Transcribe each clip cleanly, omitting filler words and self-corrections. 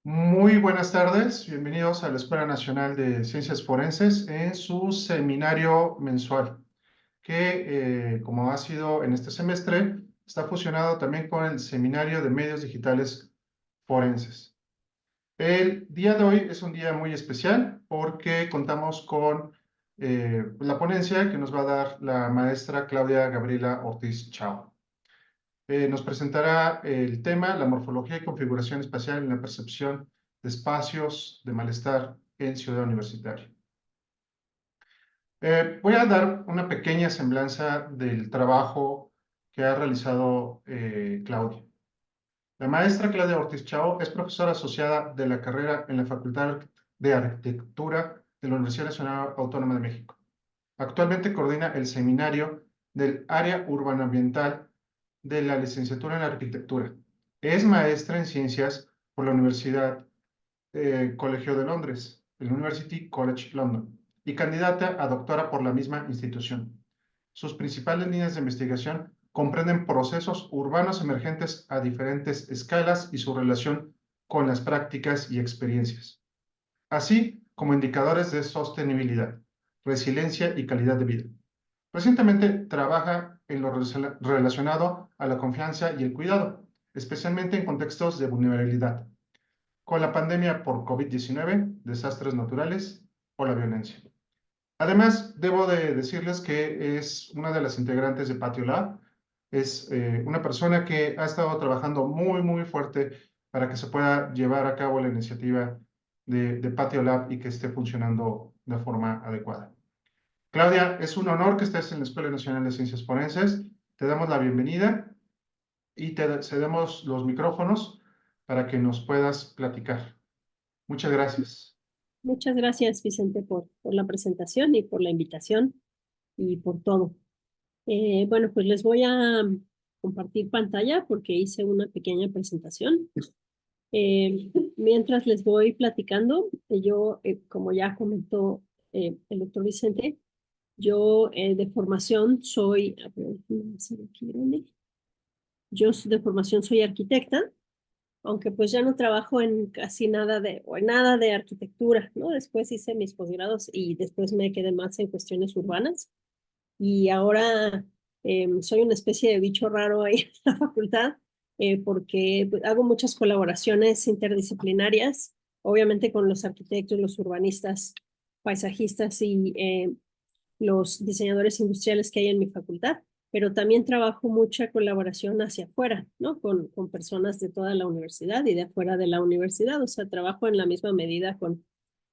Muy buenas tardes, bienvenidos a la Escuela Nacional de Ciencias Forenses en su seminario mensual, que como ha sido en este semestre, está fusionado también con el Seminario de Medios Digitales Forenses. El día de hoy es un día muy especial porque contamos con la ponencia que nos va a dar la maestra Claudia Gabriela Ortiz Chao. Nos presentará el tema, la morfología y configuración espacial en la percepción de espacios de malestar en Ciudad Universitaria. Voy a dar una pequeña semblanza del trabajo que ha realizado Claudia. La maestra Claudia Ortiz Chao es profesora asociada de la carrera en la Facultad de Arquitectura de la Universidad Nacional Autónoma de México. Actualmente coordina el seminario del área urbanoambiental de la licenciatura en arquitectura. Es maestra en ciencias por la Universidad Colegio de Londres, el University College London, y candidata a doctora por la misma institución. Sus principales líneas de investigación comprenden procesos urbanos emergentes a diferentes escalas y su relación con las prácticas y experiencias, así como indicadores de sostenibilidad, resiliencia y calidad de vida. Recientemente trabaja en lo relacionado a la confianza y el cuidado, especialmente en contextos de vulnerabilidad, con la pandemia por COVID-19, desastres naturales o la violencia. Además, debo de decirles que es una de las integrantes de Patio Lab. Es una persona que ha estado trabajando muy fuerte para que se pueda llevar a cabo la iniciativa de Patio Lab y que esté funcionando de forma adecuada. Claudia, es un honor que estés en la Escuela Nacional de Ciencias Forenses. Te damos la bienvenida y te cedemos los micrófonos para que nos puedas platicar. Muchas gracias. Muchas gracias, Vicente, por la presentación y por la invitación y por todo. Bueno, pues les voy a compartir pantalla porque hice una pequeña presentación. Mientras les voy platicando, como ya comentó el doctor Vicente, yo de formación soy, a ver, yo de formación soy arquitecta, aunque pues ya no trabajo en casi nada de arquitectura, ¿no? Después hice mis posgrados y después me quedé más en cuestiones urbanas y ahora soy una especie de bicho raro ahí en la facultad porque pues, hago muchas colaboraciones interdisciplinarias, obviamente con los arquitectos, los urbanistas, paisajistas y los diseñadores industriales que hay en mi facultad, pero también trabajo mucha colaboración hacia afuera, ¿no? Con personas de toda la universidad y de afuera de la universidad, o sea, trabajo en la misma medida con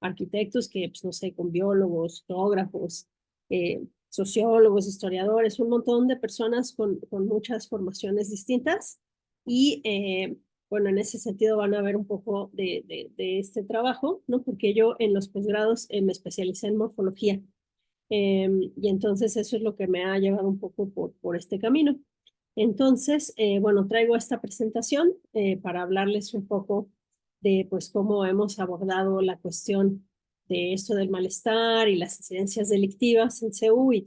arquitectos que, pues, no sé, con biólogos, geógrafos, sociólogos, historiadores, un montón de personas con muchas formaciones distintas y bueno, en ese sentido van a ver un poco de este trabajo, ¿no? Porque yo en los posgrados me especialicé en morfología. Y entonces eso es lo que me ha llevado un poco por este camino. Entonces, bueno, traigo esta presentación para hablarles un poco de pues cómo hemos abordado la cuestión de esto del malestar y las incidencias delictivas en CU y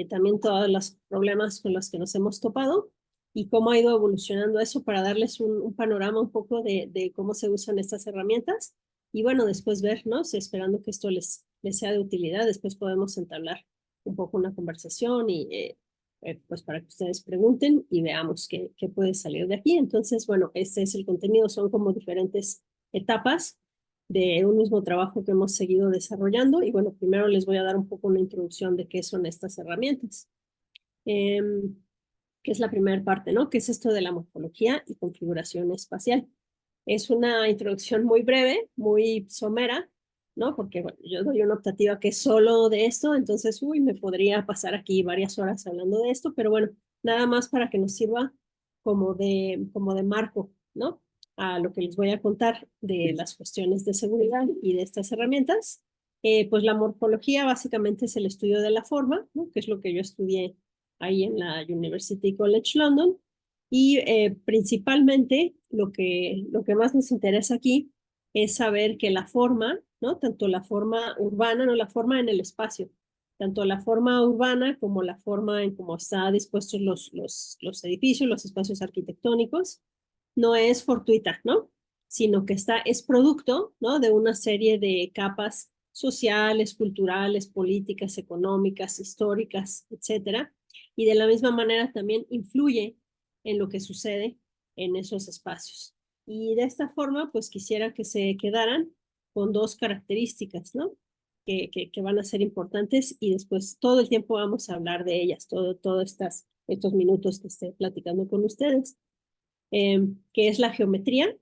también todos los problemas con los que nos hemos topado y cómo ha ido evolucionando eso para darles un panorama un poco de cómo se usan estas herramientas y bueno, después ver, ¿no? Si esperando que esto les sea de utilidad, después podemos entablar un poco una conversación y pues para que ustedes pregunten y veamos qué puede salir de aquí. Entonces, bueno, este es el contenido, son como diferentes etapas de un mismo trabajo que hemos seguido desarrollando y bueno, primero les voy a dar un poco una introducción de qué son estas herramientas. Que es la primera parte, ¿no? ¿Qué es esto de la morfología y configuración espacial? Es una introducción muy breve, muy somera, ¿no? Porque bueno, yo doy una optativa que es solo de esto, entonces, uy, me podría pasar aquí varias horas hablando de esto, pero bueno, nada más para que nos sirva como de marco, ¿no? A lo que les voy a contar de las cuestiones de seguridad y de estas herramientas. Pues la morfología básicamente es el estudio de la forma, ¿no? Que es lo que yo estudié ahí en la University College London. Y principalmente lo que más nos interesa aquí es saber que la forma, ¿no? Tanto la forma urbana, no la forma en el espacio, tanto la forma urbana como la forma en cómo están dispuestos los edificios, los espacios arquitectónicos, no es fortuita, ¿no? sino que es producto, ¿no? De una serie de capas sociales, culturales, políticas, económicas, históricas, etcétera. Y de la misma manera también influye en lo que sucede en esos espacios. Y de esta forma, pues quisiera que se quedaran con dos características, ¿no? Que van a ser importantes y después todo el tiempo vamos a hablar de ellas, todos estos minutos que esté platicando con ustedes, que es la geometría.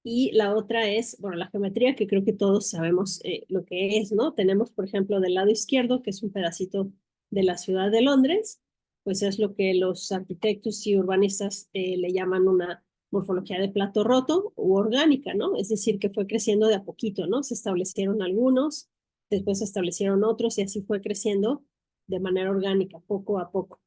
Y la otra es, bueno, la geometría, que creo que todos sabemos lo que es, ¿no? Tenemos, por ejemplo, del lado izquierdo, que es un pedacito de la ciudad de Londres, pues es lo que los arquitectos y urbanistas le llaman una morfología de plato roto u orgánica, ¿no? Es decir, que fue creciendo de a poquito, ¿no? Se establecieron algunos, después se establecieron otros y así fue creciendo de manera orgánica, poco a poco.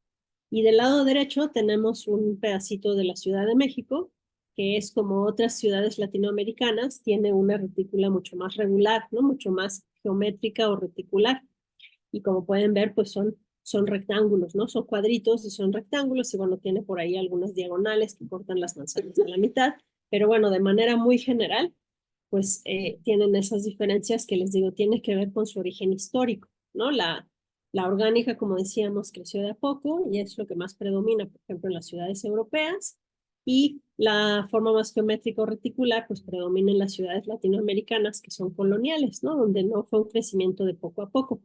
Y del lado derecho tenemos un pedacito de la Ciudad de México, que es como otras ciudades latinoamericanas, tiene una retícula mucho más regular, ¿no? Mucho más geométrica o reticular. Y como pueden ver, pues son rectángulos, ¿no? Son cuadritos y son rectángulos y bueno, tiene por ahí algunas diagonales que cortan las manzanas a la mitad, pero bueno, de manera muy general, pues tienen esas diferencias que les digo, tiene que ver con su origen histórico, ¿no? La orgánica, como decíamos, creció de a poco y es lo que más predomina, por ejemplo, en las ciudades europeas, y la forma más geométrica o reticular, pues predomina en las ciudades latinoamericanas que son coloniales, ¿no? Donde no fue un crecimiento de poco a poco,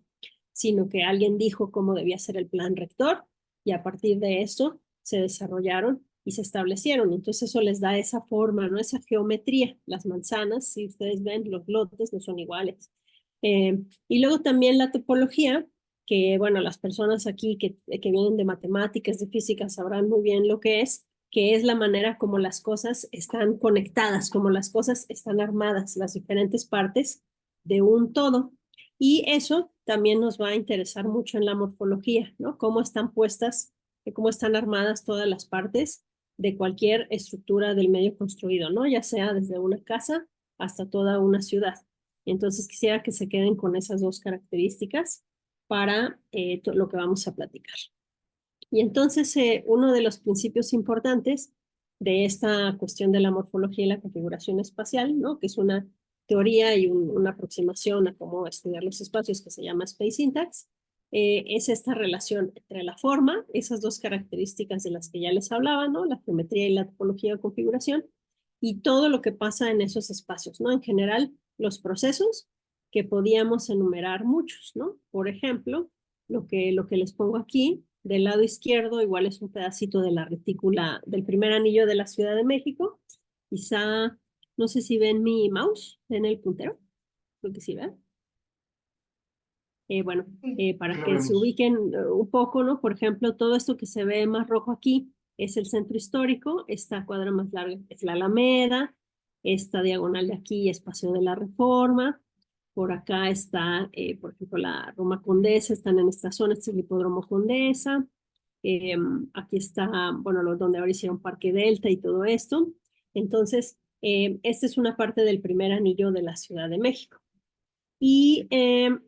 sino que alguien dijo cómo debía ser el plan rector y a partir de eso se desarrollaron y se establecieron. Entonces eso les da esa forma, ¿no? Esa geometría. Las manzanas, si ustedes ven, los lotes no son iguales. Y luego también la topología, que bueno, las personas aquí que vienen de matemáticas, de física, sabrán muy bien lo que es la manera como las cosas están conectadas, como las cosas están armadas, las diferentes partes de un todo. Y eso también nos va a interesar mucho en la morfología, ¿no? Cómo están puestas, cómo están armadas todas las partes de cualquier estructura del medio construido, ¿no? Ya sea desde una casa hasta toda una ciudad. Entonces quisiera que se queden con esas dos características para lo que vamos a platicar. Y entonces uno de los principios importantes de esta cuestión de la morfología y la configuración espacial, ¿no? Que es una teoría y una aproximación a cómo estudiar los espacios que se llama Space Syntax, es esta relación entre la forma, esas dos características de las que ya les hablaba, ¿no? La geometría y la topología de configuración, y todo lo que pasa en esos espacios, ¿no? En general, los procesos, que podíamos enumerar muchos, ¿no? Por ejemplo, lo que les pongo aquí, del lado izquierdo, igual es un pedacito de la retícula del primer anillo de la Ciudad de México. Quizá, no sé si ven mi mouse en el puntero, creo que sí, ¿verdad? Bueno, para Lo que se vemos. ubiquen un poco, ¿no? Por ejemplo, todo esto que se ve más rojo aquí es el centro histórico, esta cuadra más larga es la Alameda, esta diagonal de aquí es Paseo de la Reforma, por acá está, por ejemplo, la Roma Condesa, están en esta zona, este es el Hipódromo Condesa, aquí está, bueno, donde ahora hicieron Parque Delta y todo esto. Entonces, esta es una parte del primer anillo de la Ciudad de México. Y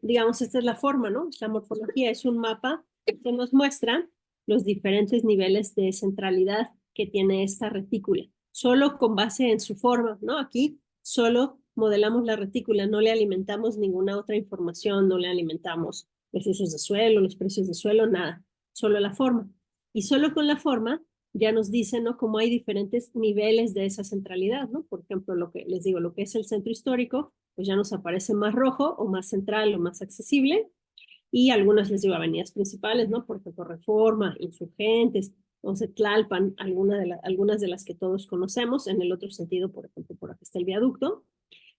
digamos, esta es la forma, ¿no? La morfología es un mapa que nos muestra los diferentes niveles de centralidad que tiene esta retícula, solo con base en su forma, ¿no? Aquí solo modelamos la retícula, no le alimentamos ninguna otra información, no le alimentamos los usos de suelo, los precios de suelo, nada, solo la forma. Y solo con la forma ya nos dice, ¿no? Cómo hay diferentes niveles de esa centralidad, ¿no? Por ejemplo, lo que les digo, lo que es el centro histórico, pues ya nos aparece más rojo o más central o más accesible. Y algunas les digo avenidas principales, ¿no? Por ejemplo, Reforma, Insurgentes, entonces Tlalpan, algunas de las que todos conocemos. En el otro sentido, por ejemplo, por aquí está el viaducto.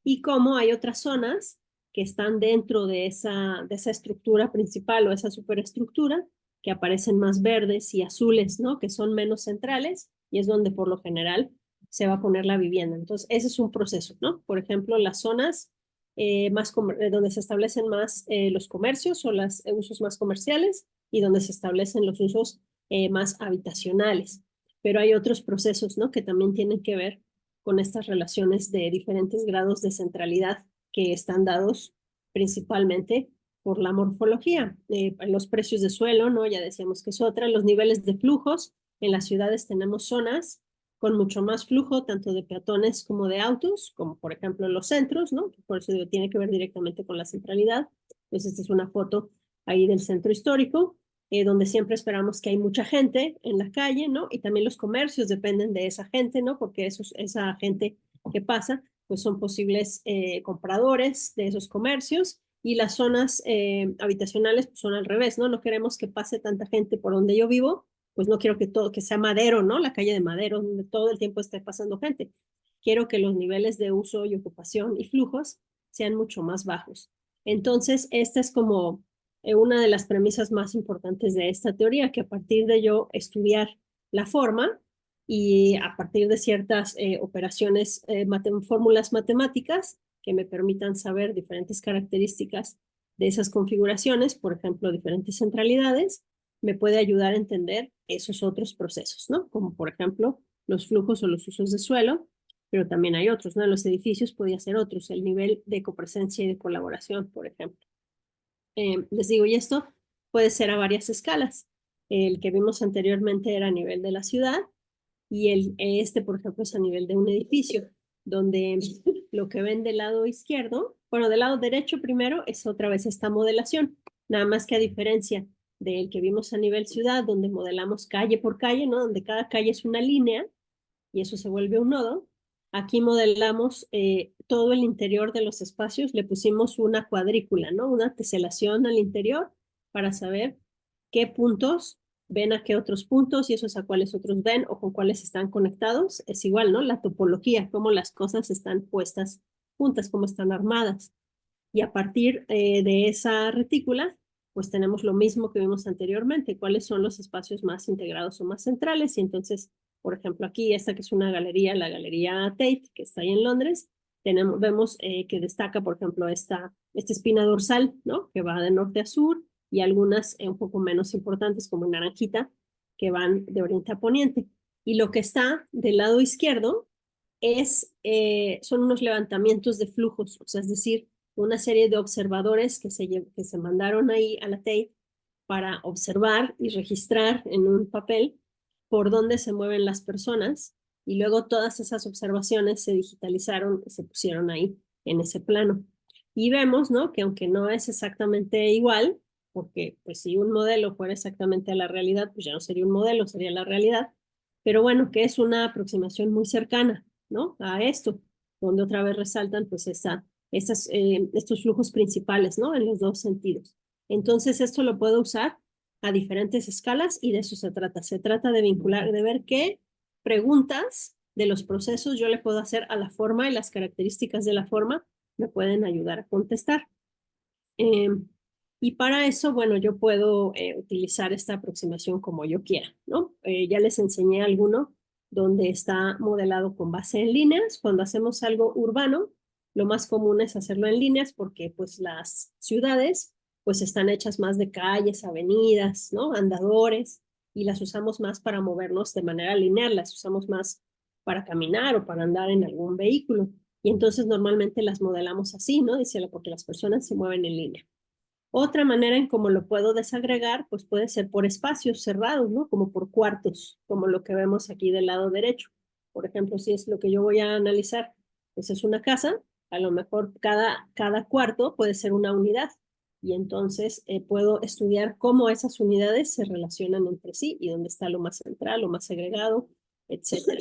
Y cómo hay otras zonas que están dentro de esa estructura principal o esa superestructura que aparecen más verdes y azules, ¿no? Que son menos centrales y es donde por lo general se va a poner la vivienda. Entonces, ese es un proceso, ¿no? Por ejemplo, las zonas donde se establecen más los comercios o los usos más comerciales y donde se establecen los usos más habitacionales. Pero hay otros procesos, ¿no? Que también tienen que ver con estas relaciones de diferentes grados de centralidad que están dados principalmente por la morfología. Los precios de suelo, ¿no? Ya decíamos que es otra. Los niveles de flujos. En las ciudades tenemos zonas con mucho más flujo, tanto de peatones como de autos, como por ejemplo en los centros, ¿no? Por eso digo, tiene que ver directamente con la centralidad. Entonces, esta es una foto ahí del centro histórico, donde siempre esperamos que hay mucha gente en la calle, ¿no? Y también los comercios dependen de esa gente, ¿no? Porque esa gente que pasa, pues son posibles compradores de esos comercios y las zonas habitacionales pues, son al revés, ¿no? No queremos que pase tanta gente por donde yo vivo, pues no quiero que todo, que sea Madero, ¿no? La calle de Madero, donde todo el tiempo esté pasando gente. Quiero que los niveles de uso y ocupación y flujos sean mucho más bajos. Entonces, esta es como una de las premisas más importantes de esta teoría, que a partir de yo estudiar la forma y a partir de ciertas operaciones, fórmulas matemáticas que me permitan saber diferentes características de esas configuraciones, por ejemplo, diferentes centralidades, me puede ayudar a entender esos otros procesos, ¿no? Como por ejemplo los flujos o los usos de suelo, pero también hay otros, ¿no? En los edificios podría ser otros, el nivel de copresencia y de colaboración, por ejemplo. Les digo, y esto puede ser a varias escalas. El que vimos anteriormente era a nivel de la ciudad y este, por ejemplo, es a nivel de un edificio, donde lo que ven del lado izquierdo, bueno, del lado derecho primero es otra vez esta modelación, nada más que a diferencia del que vimos a nivel ciudad, donde modelamos calle por calle, ¿no? Donde cada calle es una línea y eso se vuelve un nodo. Aquí modelamos todo el interior de los espacios, le pusimos una cuadrícula, ¿no? Una teselación al interior para saber qué puntos ven a qué otros puntos y esos a cuáles otros ven o con cuáles están conectados. Es igual, ¿no? La topología, cómo las cosas están puestas juntas, cómo están armadas. Y a partir de esa retícula, pues tenemos lo mismo que vimos anteriormente, cuáles son los espacios más integrados o más centrales. Y entonces, por ejemplo, aquí esta que es una galería, la Galería Tate, que está ahí en Londres, vemos que destaca, por ejemplo, esta espina dorsal, ¿no? Que va de norte a sur y algunas un poco menos importantes, como en naranjita, que van de oriente a poniente. Y lo que está del lado izquierdo son unos levantamientos de flujos, o sea, es decir, una serie de observadores que se mandaron ahí a la Tate para observar y registrar en un papel por dónde se mueven las personas y luego todas esas observaciones se digitalizaron y se pusieron ahí en ese plano. Y vemos, ¿no? Que aunque no es exactamente igual, porque pues si un modelo fuera exactamente a la realidad, pues ya no sería un modelo, sería la realidad, pero bueno, que es una aproximación muy cercana, ¿no? A esto, donde otra vez resaltan pues estos flujos principales, ¿no? En los dos sentidos. Entonces, esto lo puedo usar a diferentes escalas y de eso se trata. Se trata de vincular, de ver qué preguntas de los procesos yo le puedo hacer a la forma y las características de la forma me pueden ayudar a contestar. Y para eso, bueno, yo puedo utilizar esta aproximación como yo quiera, ¿no? Ya les enseñé alguno donde está modelado con base en líneas. Cuando hacemos algo urbano, lo más común es hacerlo en líneas porque pues las ciudades pues están hechas más de calles, avenidas, ¿no? Andadores y las usamos más para movernos de manera lineal, las usamos más para caminar o para andar en algún vehículo. Y entonces normalmente las modelamos así, ¿no? Dice, porque las personas se mueven en línea. Otra manera en cómo lo puedo desagregar, pues puede ser por espacios cerrados, ¿no? Como por cuartos, como lo que vemos aquí del lado derecho. Por ejemplo, si es lo que yo voy a analizar, pues es una casa, a lo mejor cada cuarto puede ser una unidad. Y entonces puedo estudiar cómo esas unidades se relacionan entre sí y dónde está lo más central, lo más segregado, etcétera.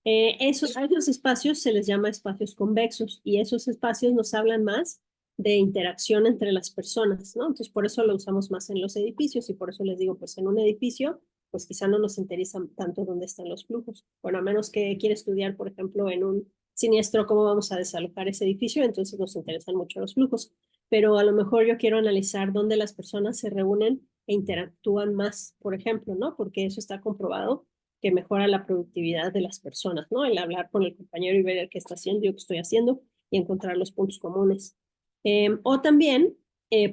A esos espacios se les llama espacios convexos y esos espacios nos hablan más de interacción entre las personas, ¿no? Entonces, por eso lo usamos más en los edificios y por eso les digo, pues en un edificio, pues quizá no nos interesa tanto dónde están los flujos. Bueno, a menos que quiera estudiar, por ejemplo, en un siniestro, cómo vamos a desalojar ese edificio, entonces nos interesan mucho los flujos. Pero a lo mejor yo quiero analizar dónde las personas se reúnen e interactúan más, por ejemplo, ¿no? Porque eso está comprobado que mejora la productividad de las personas, ¿no? El hablar con el compañero y ver qué está haciendo, yo qué estoy haciendo y encontrar los puntos comunes. O también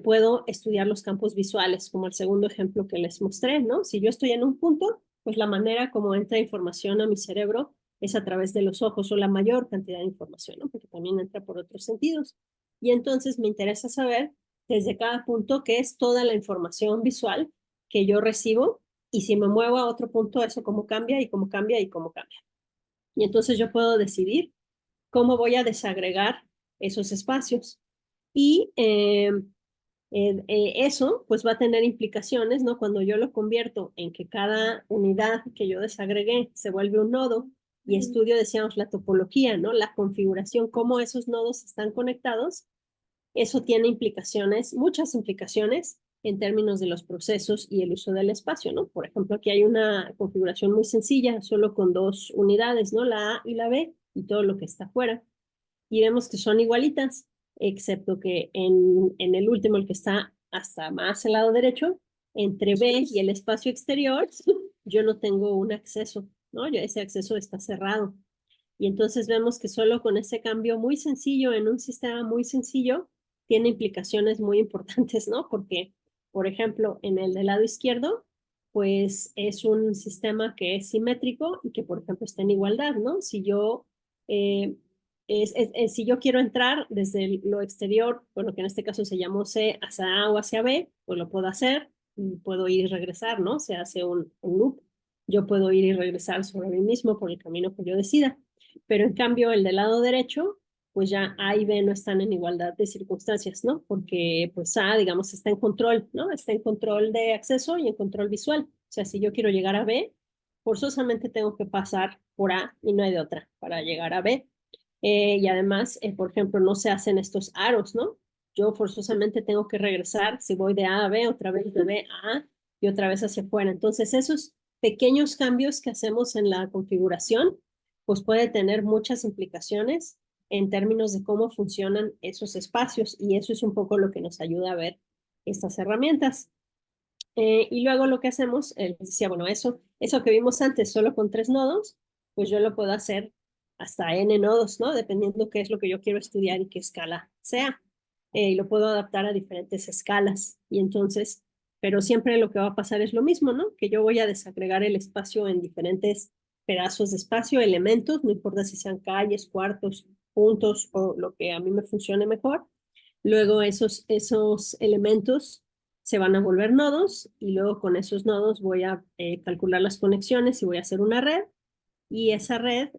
puedo estudiar los campos visuales, como el segundo ejemplo que les mostré, ¿no? Si yo estoy en un punto, pues la manera como entra información a mi cerebro es a través de los ojos o la mayor cantidad de información, ¿no? Porque también entra por otros sentidos. Y entonces me interesa saber desde cada punto qué es toda la información visual que yo recibo y si me muevo a otro punto, eso cómo cambia y cómo cambia y cómo cambia. Y entonces yo puedo decidir cómo voy a desagregar esos espacios. Y eso pues va a tener implicaciones, ¿no? Cuando yo lo convierto en que cada unidad que yo desagregué se vuelve un nodo y estudio, decíamos, la topología, ¿no? La configuración, cómo esos nodos están conectados, eso tiene implicaciones, muchas implicaciones en términos de los procesos y el uso del espacio, ¿no? Por ejemplo, aquí hay una configuración muy sencilla, solo con dos unidades, ¿no? La A y la B y todo lo que está afuera. Y vemos que son igualitas, excepto que en el último, el que está hasta más al lado derecho, entre B y el espacio exterior, yo no tengo un acceso, ¿no? Ese acceso está cerrado. Y entonces vemos que solo con ese cambio muy sencillo en un sistema muy sencillo tiene implicaciones muy importantes, ¿no? Porque, por ejemplo, en el del lado izquierdo, pues es un sistema que es simétrico y que, por ejemplo, está en igualdad, ¿no? Eh, si yo quiero entrar desde lo exterior, bueno, que en este caso se llamó C, hacia A o hacia B, pues lo puedo hacer, y puedo ir y regresar, ¿no? Se hace un loop. Yo puedo ir y regresar sobre mí mismo por el camino que yo decida. Pero en cambio, el del lado derecho, pues ya A y B no están en igualdad de circunstancias, ¿no? Porque pues A, digamos, está en control, ¿no? Está en control de acceso y en control visual. O sea, si yo quiero llegar a B, forzosamente tengo que pasar por A y no hay de otra para llegar a B. Y además, por ejemplo, no se hacen estos aros, ¿no? Yo forzosamente tengo que regresar, si voy de A a B, otra vez de B a A y otra vez hacia afuera. Entonces, esos pequeños cambios que hacemos en la configuración, pues puede tener muchas implicaciones en términos de cómo funcionan esos espacios y eso es un poco lo que nos ayuda a ver estas herramientas. Y luego lo que hacemos, decía, bueno, eso que vimos antes solo con 3 nodos, pues yo lo puedo hacer hasta n nodos, ¿no? Dependiendo qué es lo que yo quiero estudiar y qué escala sea. Y lo puedo adaptar a diferentes escalas. Y entonces, pero siempre lo que va a pasar es lo mismo, ¿no? Que yo voy a desagregar el espacio en diferentes pedazos de espacio, elementos, no importa si sean calles, cuartos, puntos o lo que a mí me funcione mejor. Luego esos elementos se van a volver nodos y luego con esos nodos voy a calcular las conexiones y voy a hacer una red y esa red,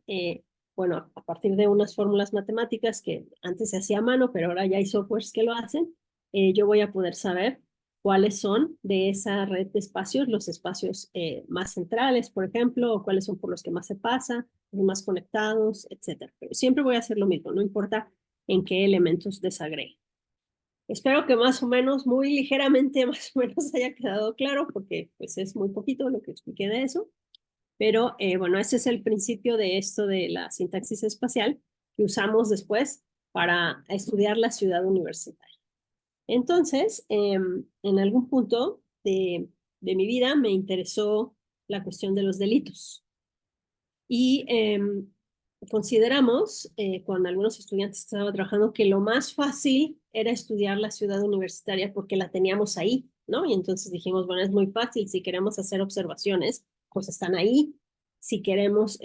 bueno, a partir de unas fórmulas matemáticas que antes se hacía a mano, pero ahora ya hay softwares que lo hacen, yo voy a poder saber cuáles son de esa red de espacios, los espacios más centrales, por ejemplo, o cuáles son por los que más se pasa, los más conectados, etcétera. Pero siempre voy a hacer lo mismo, no importa en qué elementos desagregue. Espero que más o menos, muy ligeramente, más o menos haya quedado claro, porque pues es muy poquito lo que expliqué de eso. Pero bueno, ese es el principio de esto de la sintaxis espacial que usamos después para estudiar la ciudad universitaria. Entonces, en algún punto de mi vida me interesó la cuestión de los delitos. Y consideramos, con algunos estudiantes que estaba trabajando, que lo más fácil era estudiar la ciudad universitaria porque la teníamos ahí, ¿no? Y entonces dijimos, bueno, es muy fácil, si queremos hacer observaciones, pues están ahí. Si queremos,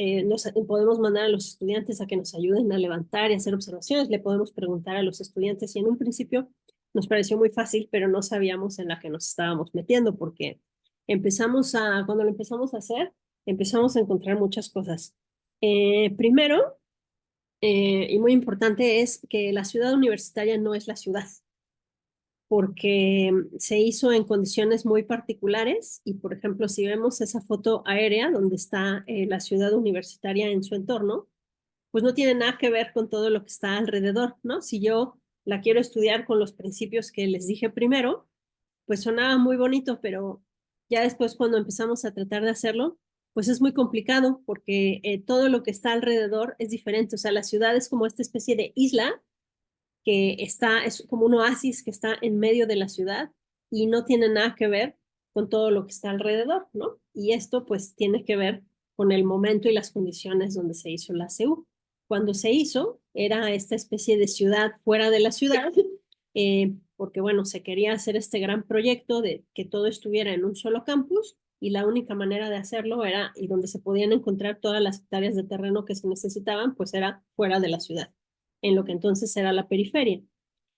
podemos mandar a los estudiantes a que nos ayuden a levantar y hacer observaciones, le podemos preguntar a los estudiantes y en un principio nos pareció muy fácil, pero no sabíamos en la que nos estábamos metiendo porque cuando lo empezamos a hacer, empezamos a encontrar muchas cosas. Primero, y muy importante, es que la ciudad universitaria no es la ciudad, porque se hizo en condiciones muy particulares y, por ejemplo, si vemos esa foto aérea donde está la ciudad universitaria en su entorno, pues no tiene nada que ver con todo lo que está alrededor, ¿no? Si yo la quiero estudiar con los principios que les dije primero, pues sonaba muy bonito, pero ya después cuando empezamos a tratar de hacerlo, pues es muy complicado porque todo lo que está alrededor es diferente. O sea, la ciudad es como esta especie de isla es como un oasis que está en medio de la ciudad y no tiene nada que ver con todo lo que está alrededor, ¿no? Y esto pues tiene que ver con el momento y las condiciones donde se hizo la CU. Cuando se hizo, era esta especie de ciudad fuera de la ciudad, porque bueno, se quería hacer este gran proyecto de que todo estuviera en un solo campus y la única manera de hacerlo era, y donde se podían encontrar todas las hectáreas de terreno que se necesitaban, pues era fuera de la ciudad, en lo que entonces era la periferia.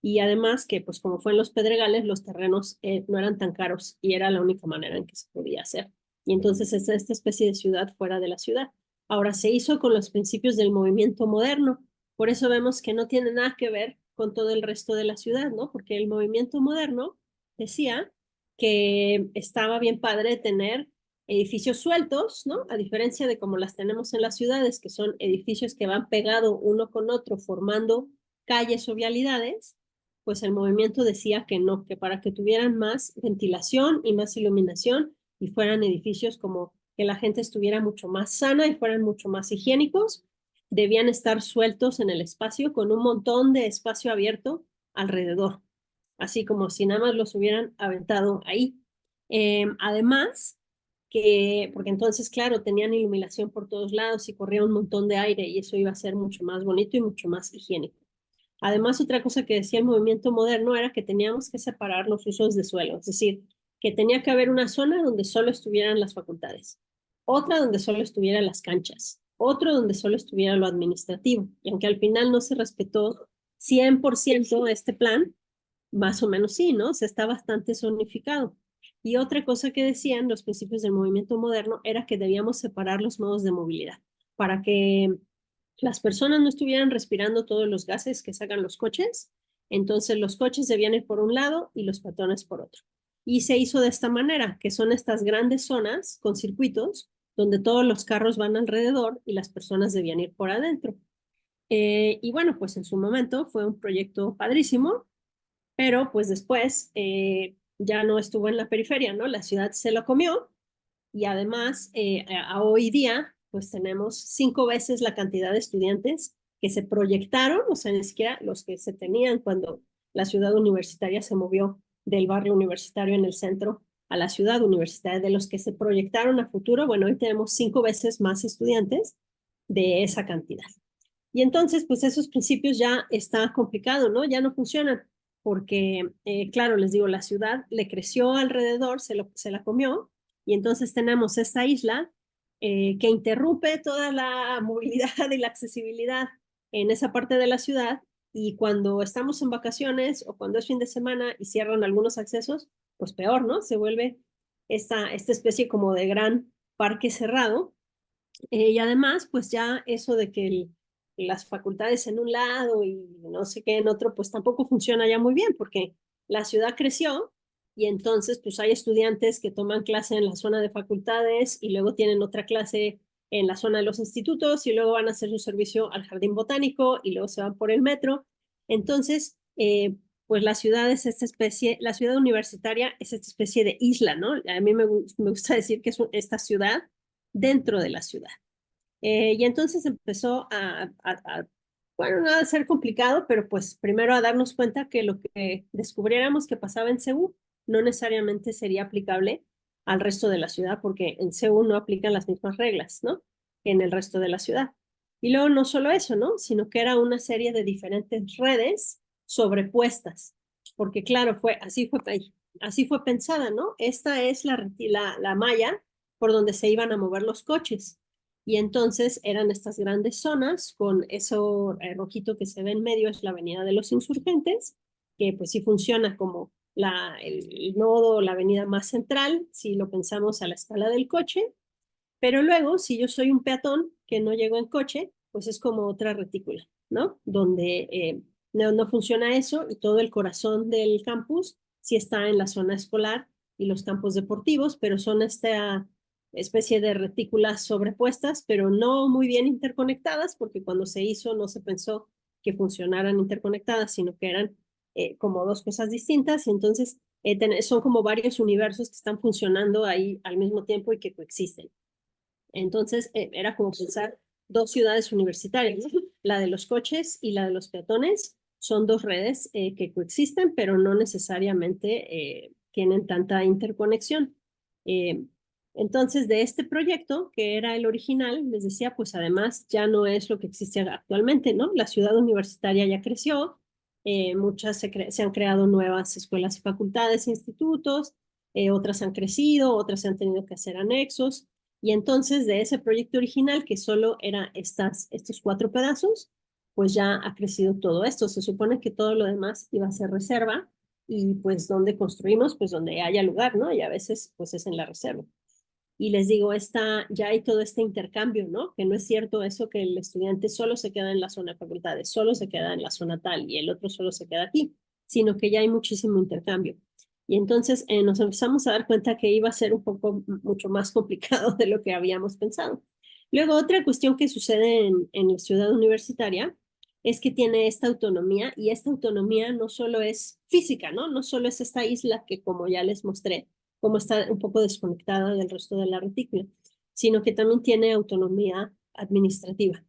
Y además que, pues como fue en los Pedregales, los terrenos no eran tan caros y era la única manera en que se podía hacer. Y entonces es esta especie de ciudad fuera de la ciudad. Ahora se hizo con los principios del movimiento moderno. Por eso vemos que no tiene nada que ver con todo el resto de la ciudad, ¿no? Porque el movimiento moderno decía que estaba bien padre tener edificios sueltos, ¿no? A diferencia de como las tenemos en las ciudades, que son edificios que van pegados uno con otro formando calles o vialidades, pues el movimiento decía que no, que para que tuvieran más ventilación y más iluminación y fueran edificios como que la gente estuviera mucho más sana y fueran mucho más higiénicos, debían estar sueltos en el espacio con un montón de espacio abierto alrededor, así como si nada más los hubieran aventado ahí. Además, porque entonces, claro, tenían iluminación por todos lados y corría un montón de aire y eso iba a ser mucho más bonito y mucho más higiénico. Además, otra cosa que decía el movimiento moderno era que teníamos que separar los usos de suelo, es decir, que tenía que haber una zona donde solo estuvieran las facultades, otra donde solo estuvieran las canchas, otro donde solo estuviera lo administrativo. Y aunque al final no se respetó 100% este plan, más o menos sí, ¿no? Se está bastante zonificado. Y otra cosa que decían los principios del movimiento moderno era que debíamos separar los modos de movilidad para que las personas no estuvieran respirando todos los gases que sacan los coches, entonces los coches debían ir por un lado y los peatones por otro. Y se hizo de esta manera, que son estas grandes zonas con circuitos donde todos los carros van alrededor y las personas debían ir por adentro. Y bueno, pues en su momento fue un proyecto padrísimo, pero pues después ya no estuvo en la periferia, ¿no? La ciudad se lo comió y además a hoy día pues tenemos 5 veces la cantidad de estudiantes que se proyectaron, o sea, ni siquiera los que se tenían cuando la ciudad universitaria se movió del barrio universitario en el centro a la ciudad universitaria, de los que se proyectaron a futuro, bueno, hoy tenemos 5 veces más estudiantes de esa cantidad. Y entonces, pues esos principios ya está complicado, ¿no? Ya no funcionan, porque, claro, les digo, la ciudad le creció alrededor, se la comió, y entonces tenemos esta isla que interrumpe toda la movilidad y la accesibilidad en esa parte de la ciudad, y cuando estamos en vacaciones o cuando es fin de semana y cierran algunos accesos, pues peor, ¿no? Se vuelve esta especie como de gran parque cerrado y además, pues ya eso de que las facultades en un lado y no sé qué en otro, pues tampoco funciona ya muy bien, porque la ciudad creció y entonces pues hay estudiantes que toman clase en la zona de facultades y luego tienen otra clase en la zona de los institutos y luego van a hacer su servicio al jardín botánico y luego se van por el metro. Entonces, pues la ciudad es esta especie, la ciudad universitaria es esta especie de isla, ¿no? A mí me gusta decir que es esta ciudad dentro de la ciudad. Y entonces empezó bueno, no a ser complicado, pero pues primero a darnos cuenta que lo que descubriéramos que pasaba en Seúl no necesariamente sería aplicable al resto de la ciudad, porque en Seúl no aplican las mismas reglas, ¿no? Que en el resto de la ciudad. Y luego no solo eso, ¿no? Sino que era una serie de diferentes redes sobrepuestas, porque claro, así fue pensada, ¿no? Esta es la malla por donde se iban a mover los coches. Y entonces eran estas grandes zonas con eso rojito que se ve en medio, es la Avenida de los Insurgentes, que pues sí funciona como el nodo, la avenida más central, si lo pensamos a la escala del coche, pero luego, si yo soy un peatón que no llego en coche, pues es como otra retícula, ¿no? Donde no funciona eso y todo el corazón del campus sí está en la zona escolar y los campos deportivos, pero son esta especie de retículas sobrepuestas, pero no muy bien interconectadas, porque cuando se hizo no se pensó que funcionaran interconectadas, sino que eran como dos cosas distintas, y entonces son como varios universos que están funcionando ahí al mismo tiempo y que coexisten. Entonces, era como pensar dos ciudades universitarias, ¿no? La de los coches y la de los peatones son dos redes que coexisten, pero no necesariamente tienen tanta interconexión. Eh, entonces, de este proyecto, que era el original, les decía, pues además ya no es lo que existe actualmente, ¿no? La ciudad universitaria ya creció, muchas se han creado nuevas escuelas y facultades, institutos, otras han crecido, otras se han tenido que hacer anexos. Y entonces de ese proyecto original, que solo era estos 4 pedazos, pues ya ha crecido todo esto. Se supone que todo lo demás iba a ser reserva y pues donde construimos, pues donde haya lugar, ¿no? Y a veces pues es en la reserva. Y les digo, ya hay todo este intercambio, ¿no? Que no es cierto eso que el estudiante solo se queda en la zona de facultades, solo se queda en la zona tal y el otro solo se queda aquí, sino que ya hay muchísimo intercambio. Y entonces nos empezamos a dar cuenta que iba a ser un poco mucho más complicado de lo que habíamos pensado. Luego, otra cuestión que sucede en la ciudad universitaria es que tiene esta autonomía y esta autonomía no solo es física, ¿no? No solo es esta isla que, como ya les mostré, como está un poco desconectada del resto de la retícula, sino que también tiene autonomía administrativa.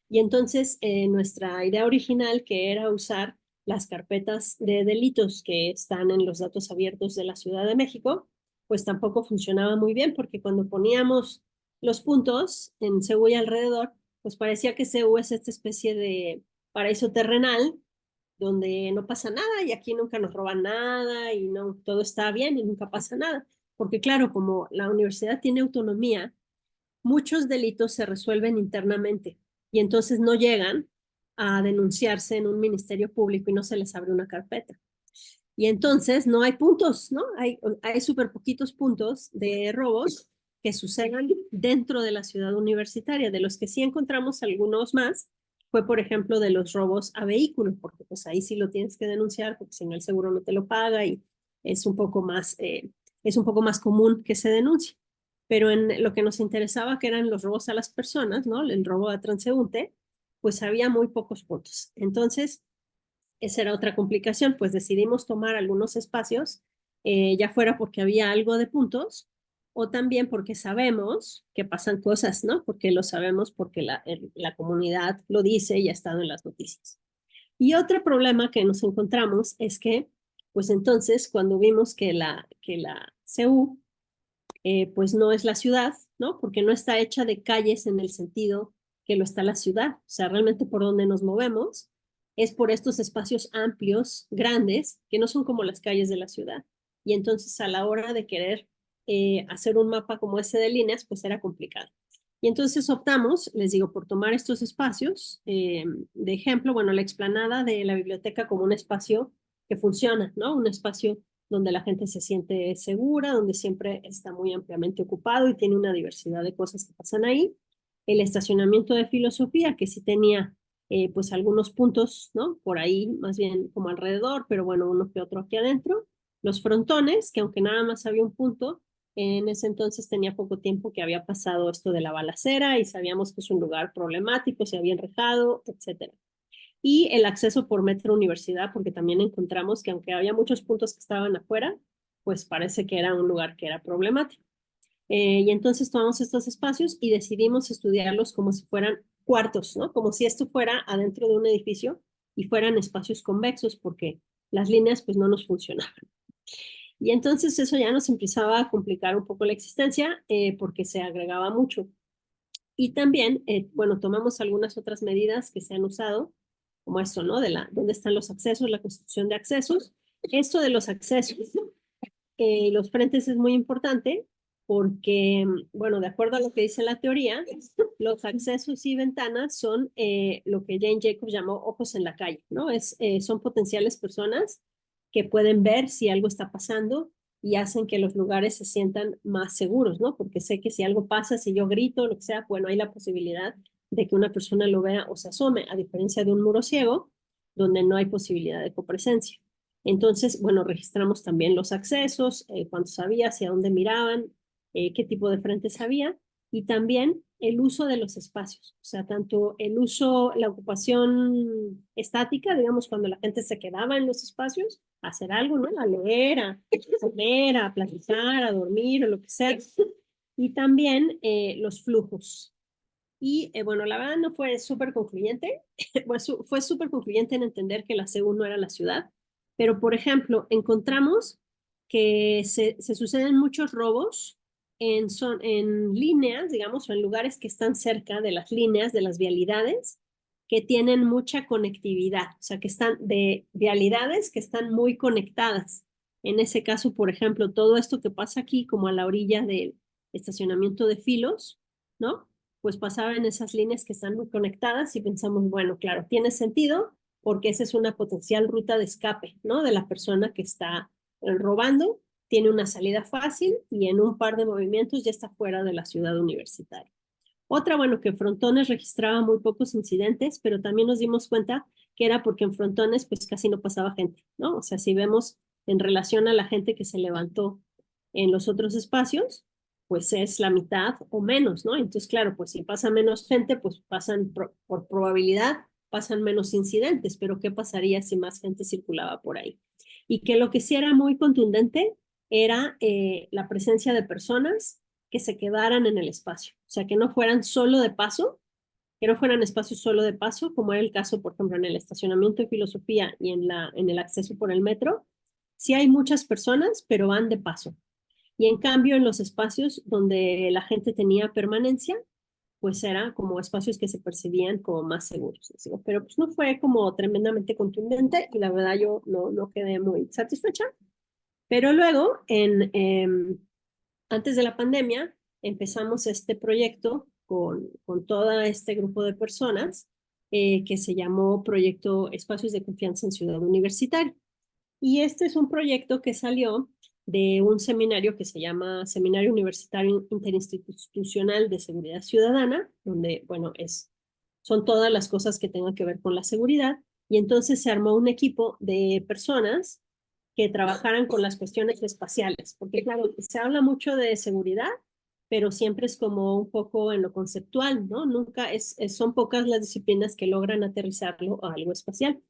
Y entonces nuestra idea original, que era usar las carpetas de delitos que están en los datos abiertos de la Ciudad de México, pues tampoco funcionaba muy bien porque cuando poníamos los puntos en CEU y alrededor, pues parecía que CEU es esta especie de paraíso terrenal donde no pasa nada y aquí nunca nos roban nada y no, todo está bien y nunca pasa nada. Porque claro, como la universidad tiene autonomía, muchos delitos se resuelven internamente y entonces no llegan a denunciarse en un ministerio público y no se les abre una carpeta. Y entonces no hay puntos, ¿no? Hay súper poquitos puntos de robos que sucedan dentro de la ciudad universitaria. De los que sí encontramos algunos más, fue por ejemplo de los robos a vehículos, porque pues ahí sí lo tienes que denunciar, porque si no el seguro no te lo paga y es un poco más común que se denuncie. Pero en lo que nos interesaba, que eran los robos a las personas, ¿no? El robo a transeúnte, pues había muy pocos puntos. Entonces, esa era otra complicación, pues decidimos tomar algunos espacios, ya fuera porque había algo de puntos o también porque sabemos que pasan cosas, ¿no? Porque lo sabemos porque la comunidad lo dice y ha estado en las noticias. Y otro problema que nos encontramos es que, pues entonces, cuando vimos que la CU pues no es la ciudad, ¿no? Porque no está hecha de calles en el sentido que lo está la ciudad. O sea, realmente por donde nos movemos es por estos espacios amplios, grandes, que no son como las calles de la ciudad. Y entonces a la hora de querer hacer un mapa como ese de líneas, pues era complicado. Y entonces optamos, les digo, por tomar estos espacios. De ejemplo, bueno, la explanada de la biblioteca como un espacio que funciona, ¿no? Un espacio donde la gente se siente segura, donde siempre está muy ampliamente ocupado y tiene una diversidad de cosas que pasan ahí. El estacionamiento de filosofía, que sí tenía pues algunos puntos, ¿no? Por ahí, más bien como alrededor, pero bueno, uno que otro aquí adentro. Los frontones, que aunque nada más había un punto, en ese entonces tenía poco tiempo que había pasado esto de la balacera y sabíamos que es un lugar problemático, se había enrejado, etcétera. Y el acceso por metro universidad, porque también encontramos que aunque había muchos puntos que estaban afuera, pues parece que era un lugar que era problemático. Y entonces tomamos estos espacios y decidimos estudiarlos como si fueran cuartos, ¿no? Como si esto fuera adentro de un edificio y fueran espacios convexos, porque las líneas pues no nos funcionaban. Y entonces eso ya nos empezaba a complicar un poco la existencia porque se agregaba mucho. Y también, bueno, tomamos algunas otras medidas que se han usado, como esto, ¿no? Dónde están los accesos, la construcción de accesos. Esto de los accesos, los frentes es muy importante porque, bueno, de acuerdo a lo que dice la teoría, los accesos y ventanas son lo que Jane Jacobs llamó ojos en la calle, ¿no? Son potenciales personas que pueden ver si algo está pasando y hacen que los lugares se sientan más seguros, ¿no? Porque sé que si algo pasa, si yo grito, lo que sea, bueno, hay la posibilidad de que una persona lo vea o se asome, a diferencia de un muro ciego, donde no hay posibilidad de copresencia. Entonces, bueno, registramos también los accesos, cuántos había, hacia dónde miraban, qué tipo de frentes había, y también el uso de los espacios, o sea, tanto el uso, la ocupación estática, digamos, cuando la gente se quedaba en los espacios, a hacer algo, ¿no? A leer, a comer, a platicar, a dormir, o lo que sea, y también los flujos. Y bueno, la verdad no fue súper concluyente, fue súper concluyente en entender que la CEU no era la ciudad, pero por ejemplo, encontramos que se suceden muchos robos en líneas, digamos, o en lugares que están cerca de las líneas, de las vialidades, que tienen mucha conectividad, o sea, que están de vialidades que están muy conectadas. En ese caso, por ejemplo, todo esto que pasa aquí, como a la orilla del estacionamiento de Filos, ¿no? Pues pasaba en esas líneas que están muy conectadas y pensamos, bueno, claro, tiene sentido porque esa es una potencial ruta de escape, ¿no? De la persona que está robando tiene una salida fácil y en un par de movimientos ya está fuera de la ciudad universitaria. Otra, bueno, que Frontones registraba muy pocos incidentes, pero también nos dimos cuenta que era porque en Frontones pues casi no pasaba gente, ¿no? O sea, si vemos en relación a la gente que se levantó en los otros espacios, pues es la mitad o menos, ¿no? Entonces, claro, pues si pasa menos gente, pues pasan por probabilidad, pasan menos incidentes, pero ¿qué pasaría si más gente circulaba por ahí? Y que lo que sí era muy contundente era la presencia de personas que se quedaran en el espacio, o sea, que no fueran solo de paso, que no fueran espacios solo de paso, como era el caso, por ejemplo, en el estacionamiento de filosofía y en el acceso por el metro. Sí hay muchas personas, pero van de paso. Y en cambio, en los espacios donde la gente tenía permanencia, pues era como espacios que se percibían como más seguros. Pero pues no fue como tremendamente contundente y la verdad yo no quedé muy satisfecha. Pero luego, antes de la pandemia, empezamos este proyecto con todo este grupo de personas que se llamó Proyecto Espacios de Confianza en Ciudad Universitaria. Y este es un proyecto que salió de un seminario que se llama Seminario Universitario Interinstitucional de Seguridad Ciudadana, donde, bueno, son todas las cosas que tengan que ver con la seguridad. Y entonces se armó un equipo de personas que trabajaran con las cuestiones espaciales, porque claro, se habla mucho de seguridad, pero siempre es como un poco en lo conceptual, ¿no? Nunca son pocas las disciplinas que logran aterrizarlo a algo espacial.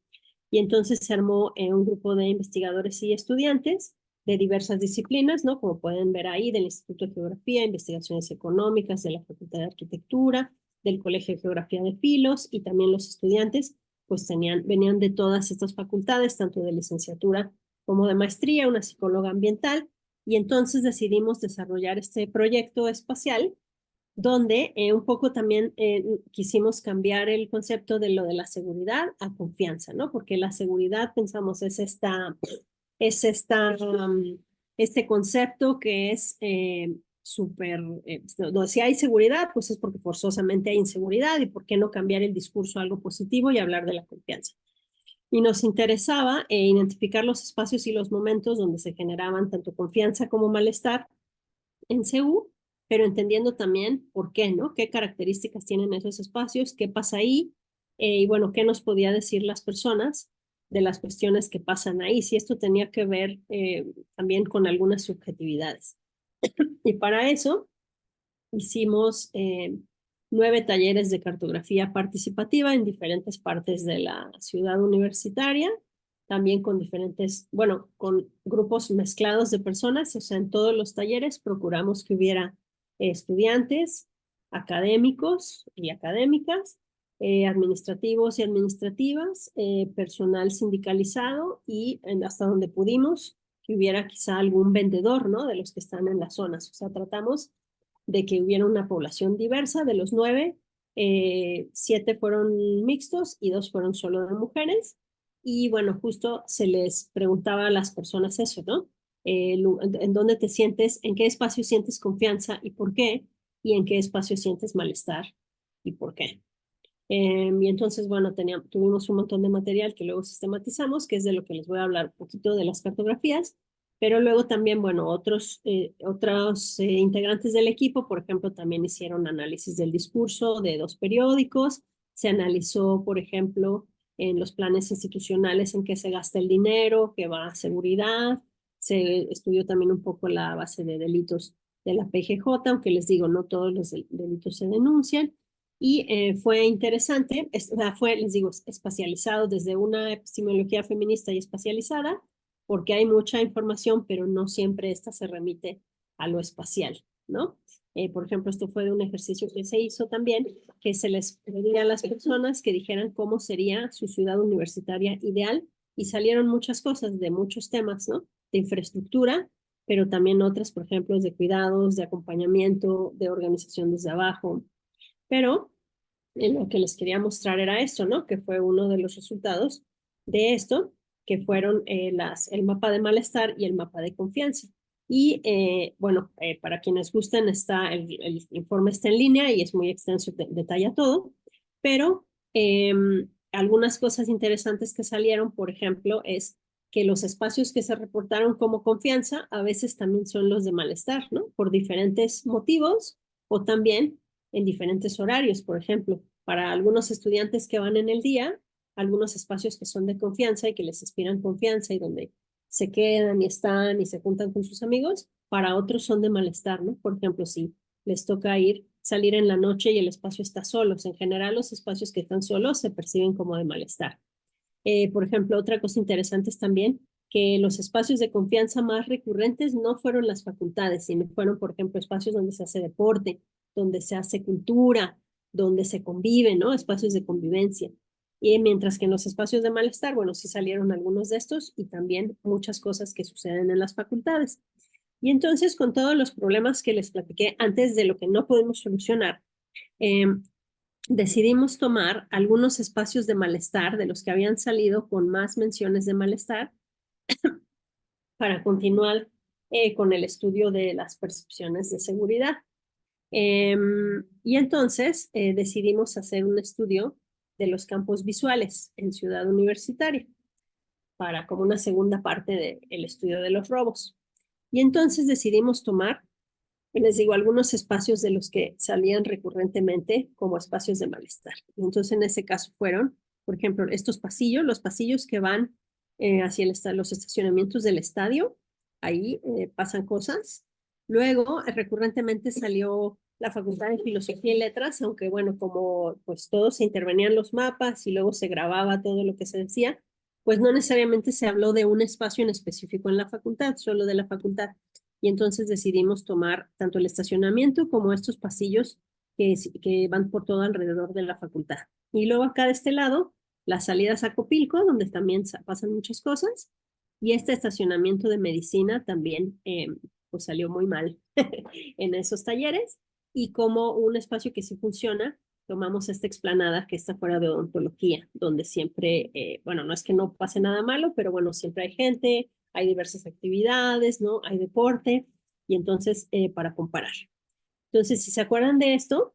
Y entonces se armó un grupo de investigadores y estudiantes de diversas disciplinas, ¿no? Como pueden ver ahí, del Instituto de Geografía, Investigaciones Económicas, de la Facultad de Arquitectura, del Colegio de Geografía de Filos, y también los estudiantes, pues venían de todas estas facultades, tanto de licenciatura como de maestría, una psicóloga ambiental, y entonces decidimos desarrollar este proyecto espacial donde un poco también quisimos cambiar el concepto de lo de la seguridad a confianza, ¿no? Porque la seguridad, pensamos, este concepto que es súper, no, si hay seguridad, pues es porque forzosamente hay inseguridad y por qué no cambiar el discurso a algo positivo y hablar de la confianza. Y nos interesaba identificar los espacios y los momentos donde se generaban tanto confianza como malestar en CU, pero entendiendo también por qué, ¿no? ¿Qué características tienen esos espacios? ¿Qué pasa ahí? Y bueno, ¿qué nos podía decir las personas de las cuestiones que pasan ahí? Si esto tenía que ver también con algunas subjetividades. Y para eso hicimos 9 talleres de cartografía participativa en diferentes partes de la ciudad universitaria, también con diferentes, bueno, con grupos mezclados de personas, o sea, en todos los talleres procuramos que hubiera estudiantes, académicos y académicas, administrativos y administrativas, personal sindicalizado y hasta donde pudimos que hubiera quizá algún vendedor, ¿no? De los que están en las zonas. O sea, tratamos de que hubiera una población diversa. De los 9, 7 fueron mixtos y 2 fueron solo de mujeres. Y bueno, justo se les preguntaba a las personas eso, ¿no? ¿En dónde te sientes, en qué espacio sientes confianza y por qué? Y en qué espacio sientes malestar y por qué. Y entonces, bueno, tuvimos un montón de material que luego sistematizamos, que es de lo que les voy a hablar un poquito de las cartografías, pero luego también, bueno, otros integrantes del equipo, por ejemplo, también hicieron análisis del discurso de 2 periódicos, se analizó, por ejemplo, en los planes institucionales en qué se gasta el dinero, qué va a seguridad, se estudió también un poco la base de delitos de la PGJ, aunque les digo, no todos los delitos se denuncian, y fue interesante, les digo, espacializado desde una epistemología feminista y espacializada, porque hay mucha información, pero no siempre esta se remite a lo espacial, ¿no? Por ejemplo, esto fue de un ejercicio que se hizo también, que se les pedía a las personas que dijeran cómo sería su ciudad universitaria ideal, y salieron muchas cosas de muchos temas, ¿no? De infraestructura, pero también otras, por ejemplo, de cuidados, de acompañamiento, de organización desde abajo, pero lo que les quería mostrar era esto, ¿no? Que fue uno de los resultados de esto, que fueron el mapa de malestar y el mapa de confianza. Y bueno, para quienes gusten, el informe está en línea y es muy extenso, detalla todo, pero algunas cosas interesantes que salieron, por ejemplo, es que los espacios que se reportaron como confianza a veces también son los de malestar, ¿no? Por diferentes motivos o también en diferentes horarios. Por ejemplo, para algunos estudiantes que van en el día, algunos espacios que son de confianza y que les inspiran confianza y donde se quedan y están y se juntan con sus amigos, para otros son de malestar, ¿no? Por ejemplo, si les toca salir en la noche y el espacio está solo. En general, los espacios que están solos se perciben como de malestar. Por ejemplo, otra cosa interesante es también que los espacios de confianza más recurrentes no fueron las facultades, sino fueron, por ejemplo, espacios donde se hace deporte, donde se hace cultura, donde se convive, ¿no? Espacios de convivencia. Y mientras que en los espacios de malestar, bueno, sí salieron algunos de estos y también muchas cosas que suceden en las facultades. Y entonces, con todos los problemas que les platiqué antes de lo que no podemos solucionar, eh, decidimos tomar algunos espacios de malestar de los que habían salido con más menciones de malestar para continuar con el estudio de las percepciones de seguridad. Y entonces decidimos hacer un estudio de los campos visuales en Ciudad Universitaria para como una segunda parte del estudio de los robos. Y entonces decidimos tomar, les digo, algunos espacios de los que salían recurrentemente como espacios de malestar. Y entonces en ese caso fueron, por ejemplo, estos pasillos, los pasillos que van hacia los estacionamientos del estadio, ahí pasan cosas. Luego, recurrentemente salió la Facultad de Filosofía y Letras, aunque bueno, como pues todos se intervenían los mapas y luego se grababa todo lo que se decía, pues no necesariamente se habló de un espacio en específico en la facultad, solo de la facultad. Y entonces decidimos tomar tanto el estacionamiento como estos pasillos que van por todo alrededor de la facultad. Y luego acá de este lado, las salidas a Copilco, donde también pasan muchas cosas, y este estacionamiento de medicina también pues salió muy mal en esos talleres, y como un espacio que sí funciona, tomamos esta explanada que está fuera de odontología, donde siempre, bueno, no es que no pase nada malo, pero bueno, siempre hay gente, hay diversas actividades, ¿no? Hay deporte, y entonces, para comparar. Entonces, si se acuerdan de esto,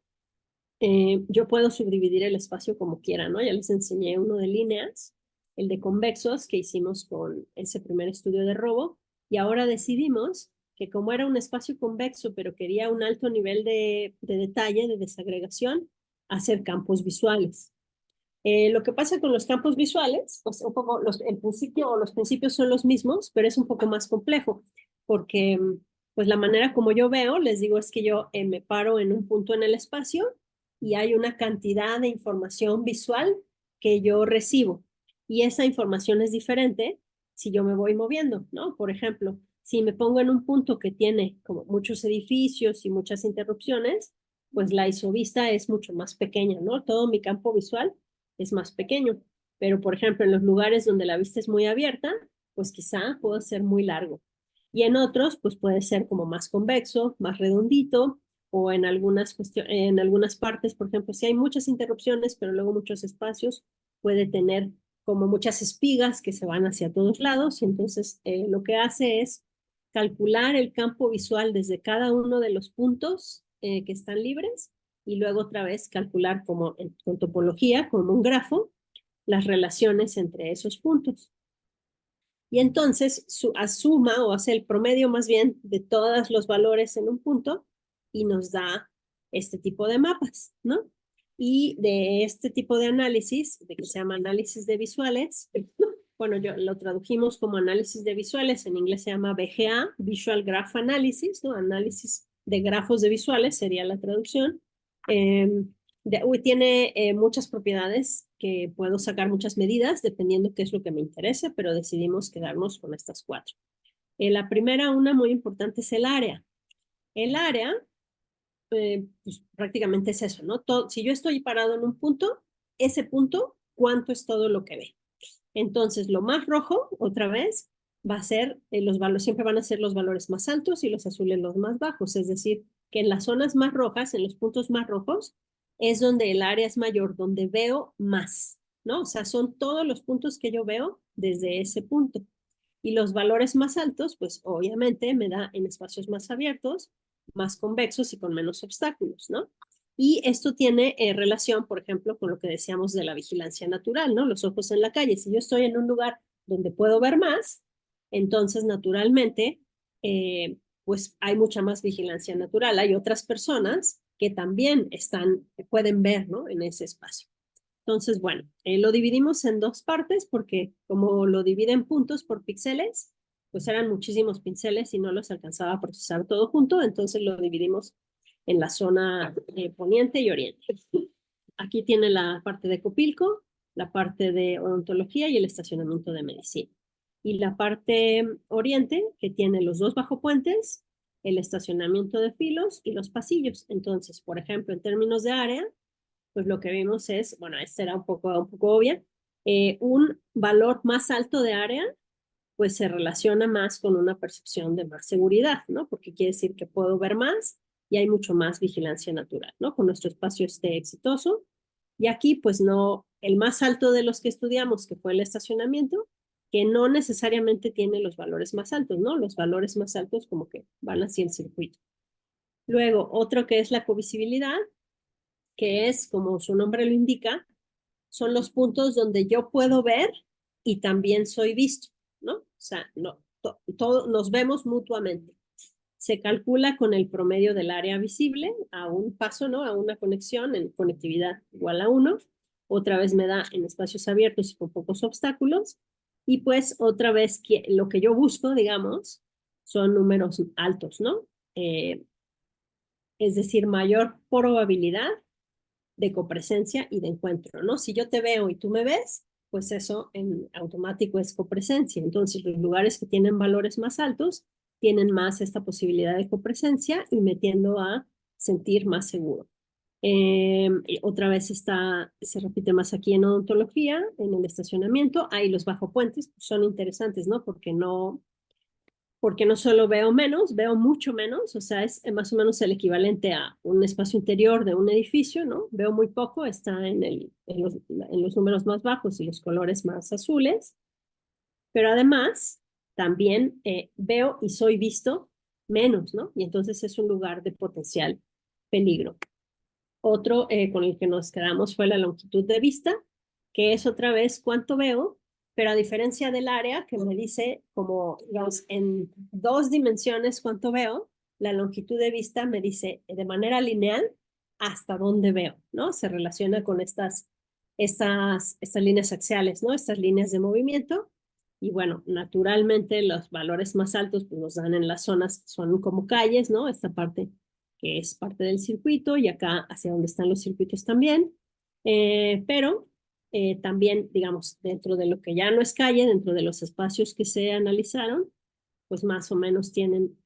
yo puedo subdividir el espacio como quiera, ¿no? Ya les enseñé uno de líneas, el de convexos que hicimos con ese primer estudio de robo, y ahora decidimos que como era un espacio convexo, pero quería un alto nivel de detalle, de desagregación, hacer campos visuales. Lo que pasa con los campos visuales, pues un poco el principio o los principios son los mismos, pero es un poco más complejo, porque pues la manera como yo veo, les digo, es que yo me paro en un punto en el espacio y hay una cantidad de información visual que yo recibo. Y esa información es diferente si yo me voy moviendo, ¿no? Por ejemplo, si me pongo en un punto que tiene como muchos edificios y muchas interrupciones, pues la isovista es mucho más pequeña, ¿no? Todo mi campo visual es más pequeño. Pero, por ejemplo, en los lugares donde la vista es muy abierta, pues quizá pueda ser muy largo. Y en otros, pues puede ser como más convexo, más redondito, o en algunas partes, por ejemplo, si hay muchas interrupciones, pero luego muchos espacios, puede tener como muchas espigas que se van hacia todos lados, y entonces lo que hace es calcular el campo visual desde cada uno de los puntos que están libres y luego otra vez calcular como con topología, como un grafo, las relaciones entre esos puntos. Y entonces asuma o hace el promedio más bien de todos los valores en un punto y nos da este tipo de mapas, ¿no? Y de este tipo de análisis, de que se llama análisis de visuales, bueno, yo lo tradujimos como análisis de visuales, en inglés se llama VGA, Visual Graph Analysis, ¿no? Análisis de grafos de visuales sería la traducción. Tiene muchas propiedades que puedo sacar muchas medidas dependiendo qué es lo que me interese, pero decidimos quedarnos con estas cuatro. La primera, una muy importante, es el área. El área, pues prácticamente es eso, ¿no? Si yo estoy parado en un punto, ese punto, ¿cuánto es todo lo que ve? Entonces, lo más rojo, otra vez, va a ser, los valores, siempre van a ser los valores más altos y los azules los más bajos. Es decir, que en las zonas más rojas, en los puntos más rojos, es donde el área es mayor, donde veo más, ¿no? O sea, son todos los puntos que yo veo desde ese punto. Y los valores más altos, pues obviamente me da en espacios más abiertos, más convexos y con menos obstáculos, ¿no? Y esto tiene relación, por ejemplo, con lo que decíamos de la vigilancia natural, ¿no? Los ojos en la calle. Si yo estoy en un lugar donde puedo ver más, entonces naturalmente, pues hay mucha más vigilancia natural. Hay otras personas que también pueden ver, ¿no? En ese espacio. Entonces, bueno, lo dividimos en dos partes porque como lo divide en puntos por píxeles, pues eran muchísimos píxeles y no los alcanzaba a procesar todo junto, entonces lo dividimos en la zona poniente y oriente. Aquí tiene la parte de Copilco, la parte de odontología y el estacionamiento de medicina. Y la parte oriente, que tiene los dos bajopuentes, el estacionamiento de filos y los pasillos. Entonces, por ejemplo, en términos de área, pues lo que vimos es, bueno, esta era un poco obvia, un valor más alto de área, pues se relaciona más con una percepción de más seguridad, ¿no? Porque quiere decir que puedo ver más y hay mucho más vigilancia natural, ¿no? Con nuestro espacio esté exitoso. Y aquí, pues no, el más alto de los que estudiamos, que fue el estacionamiento, que no necesariamente tiene los valores más altos, ¿no? Los valores más altos como que van hacia el circuito. Luego, otro que es la covisibilidad, que es, como su nombre lo indica, son los puntos donde yo puedo ver y también soy visto, ¿no? O sea, no, nos vemos mutuamente. Se calcula con el promedio del área visible a un paso, ¿no? A una conexión en conectividad igual a 1. Otra vez me da en espacios abiertos y con pocos obstáculos. Y pues otra vez lo que yo busco, digamos, son números altos, ¿no? Es decir, mayor probabilidad de copresencia y de encuentro, ¿no? Si yo te veo y tú me ves, pues eso en automático es copresencia. Entonces, los lugares que tienen valores más altos tienen más esta posibilidad de copresencia y me tiendo a sentir más seguro. Otra vez se repite más aquí en odontología, en el estacionamiento. Ahí los bajopuentes son interesantes, ¿no? Porque no solo veo menos, veo mucho menos, o sea, es más o menos el equivalente a un espacio interior de un edificio, ¿no? Veo muy poco, está en los números más bajos y los colores más azules, pero además también veo y soy visto menos, ¿no? Y entonces es un lugar de potencial peligro. Otro con el que nos quedamos fue la longitud de vista, que es otra vez cuánto veo, pero a diferencia del área que me dice como, digamos, en 2 dimensiones cuánto veo, la longitud de vista me dice de manera lineal hasta dónde veo, ¿no? Se relaciona con estas líneas axiales, ¿no? Estas líneas de movimiento. Y bueno, naturalmente los valores más altos pues, nos dan en las zonas, son como calles, ¿no? Esta parte que es parte del circuito, y acá hacia donde están los circuitos también. Pero también, digamos, dentro de lo que ya no es calle, dentro de los espacios que se analizaron, pues más o menos tienen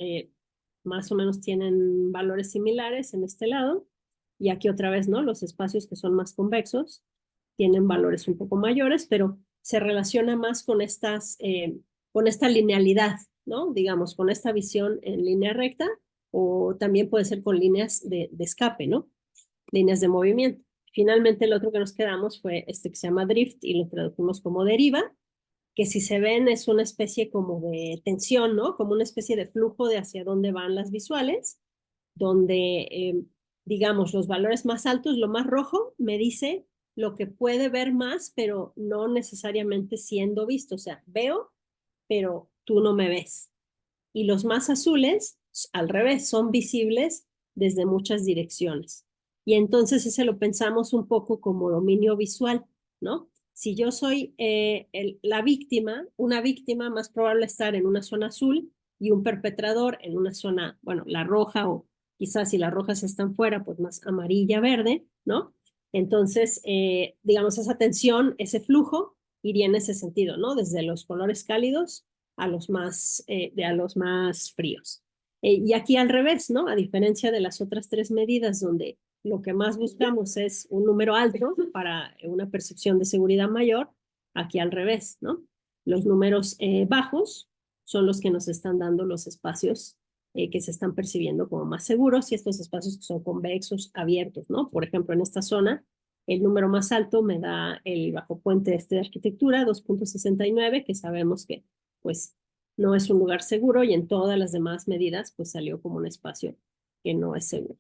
valores similares en este lado. Y aquí otra vez, ¿no? Los espacios que son más convexos tienen valores un poco mayores, pero se relaciona más con con esta linealidad, ¿no? Digamos, con esta visión en línea recta, o también puede ser con líneas de escape, ¿no? Líneas de movimiento. Finalmente, el otro que nos quedamos fue este que se llama drift y lo tradujimos como deriva, que si se ven es una especie como de tensión, ¿no? Como una especie de flujo de hacia dónde van las visuales, donde, digamos, los valores más altos, lo más rojo, me dice lo que puede ver más, pero no necesariamente siendo visto. O sea, veo, pero tú no me ves. Y los más azules, al revés, son visibles desde muchas direcciones. Y entonces ese lo pensamos un poco como dominio visual, ¿no? Si yo soy la víctima, una víctima más probable estar en una zona azul y un perpetrador en una zona, bueno, la roja, o quizás si las rojas están fuera, pues más amarilla, verde, ¿no? Entonces, digamos, esa tensión, ese flujo iría en ese sentido, ¿no? Desde los colores cálidos a los más fríos. Y aquí al revés, ¿no? A diferencia de las otras 3 medidas, donde lo que más buscamos es un número alto para una percepción de seguridad mayor, aquí al revés, ¿no? Los números bajos son los que nos están dando los espacios que se están percibiendo como más seguros, y estos espacios que son convexos, abiertos, ¿no? Por ejemplo, en esta zona, el número más alto me da el bajo puente de arquitectura, 2.69, que sabemos que pues no es un lugar seguro, y en todas las demás medidas pues salió como un espacio que no es seguro.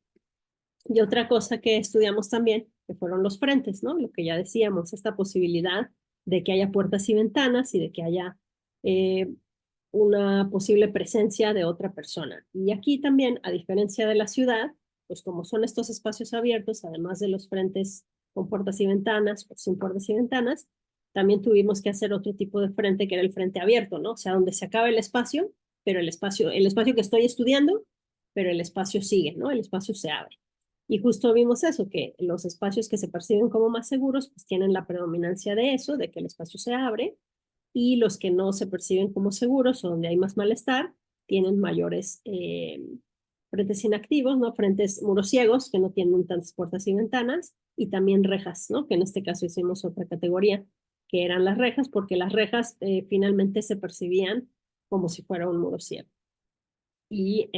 Y otra cosa que estudiamos también, que fueron los frentes, ¿no? Lo que ya decíamos, esta posibilidad de que haya puertas y ventanas y de que haya una posible presencia de otra persona. Y aquí también, a diferencia de la ciudad, pues como son estos espacios abiertos, además de los frentes con puertas y ventanas o sin puertas y ventanas, también tuvimos que hacer otro tipo de frente que era el frente abierto, ¿no? O sea, donde se acaba el espacio, pero el espacio que estoy estudiando, pero el espacio sigue, ¿no? El espacio se abre. Y justo vimos eso, que los espacios que se perciben como más seguros, pues tienen la predominancia de eso, de que el espacio se abre, y los que no se perciben como seguros o donde hay más malestar, tienen mayores frentes inactivos, ¿no? Frentes muros ciegos, que no tienen tantas puertas y ventanas, y también rejas, ¿no? Que en este caso hicimos otra categoría, que eran las rejas, porque las rejas finalmente se percibían como si fuera un muro ciego. Y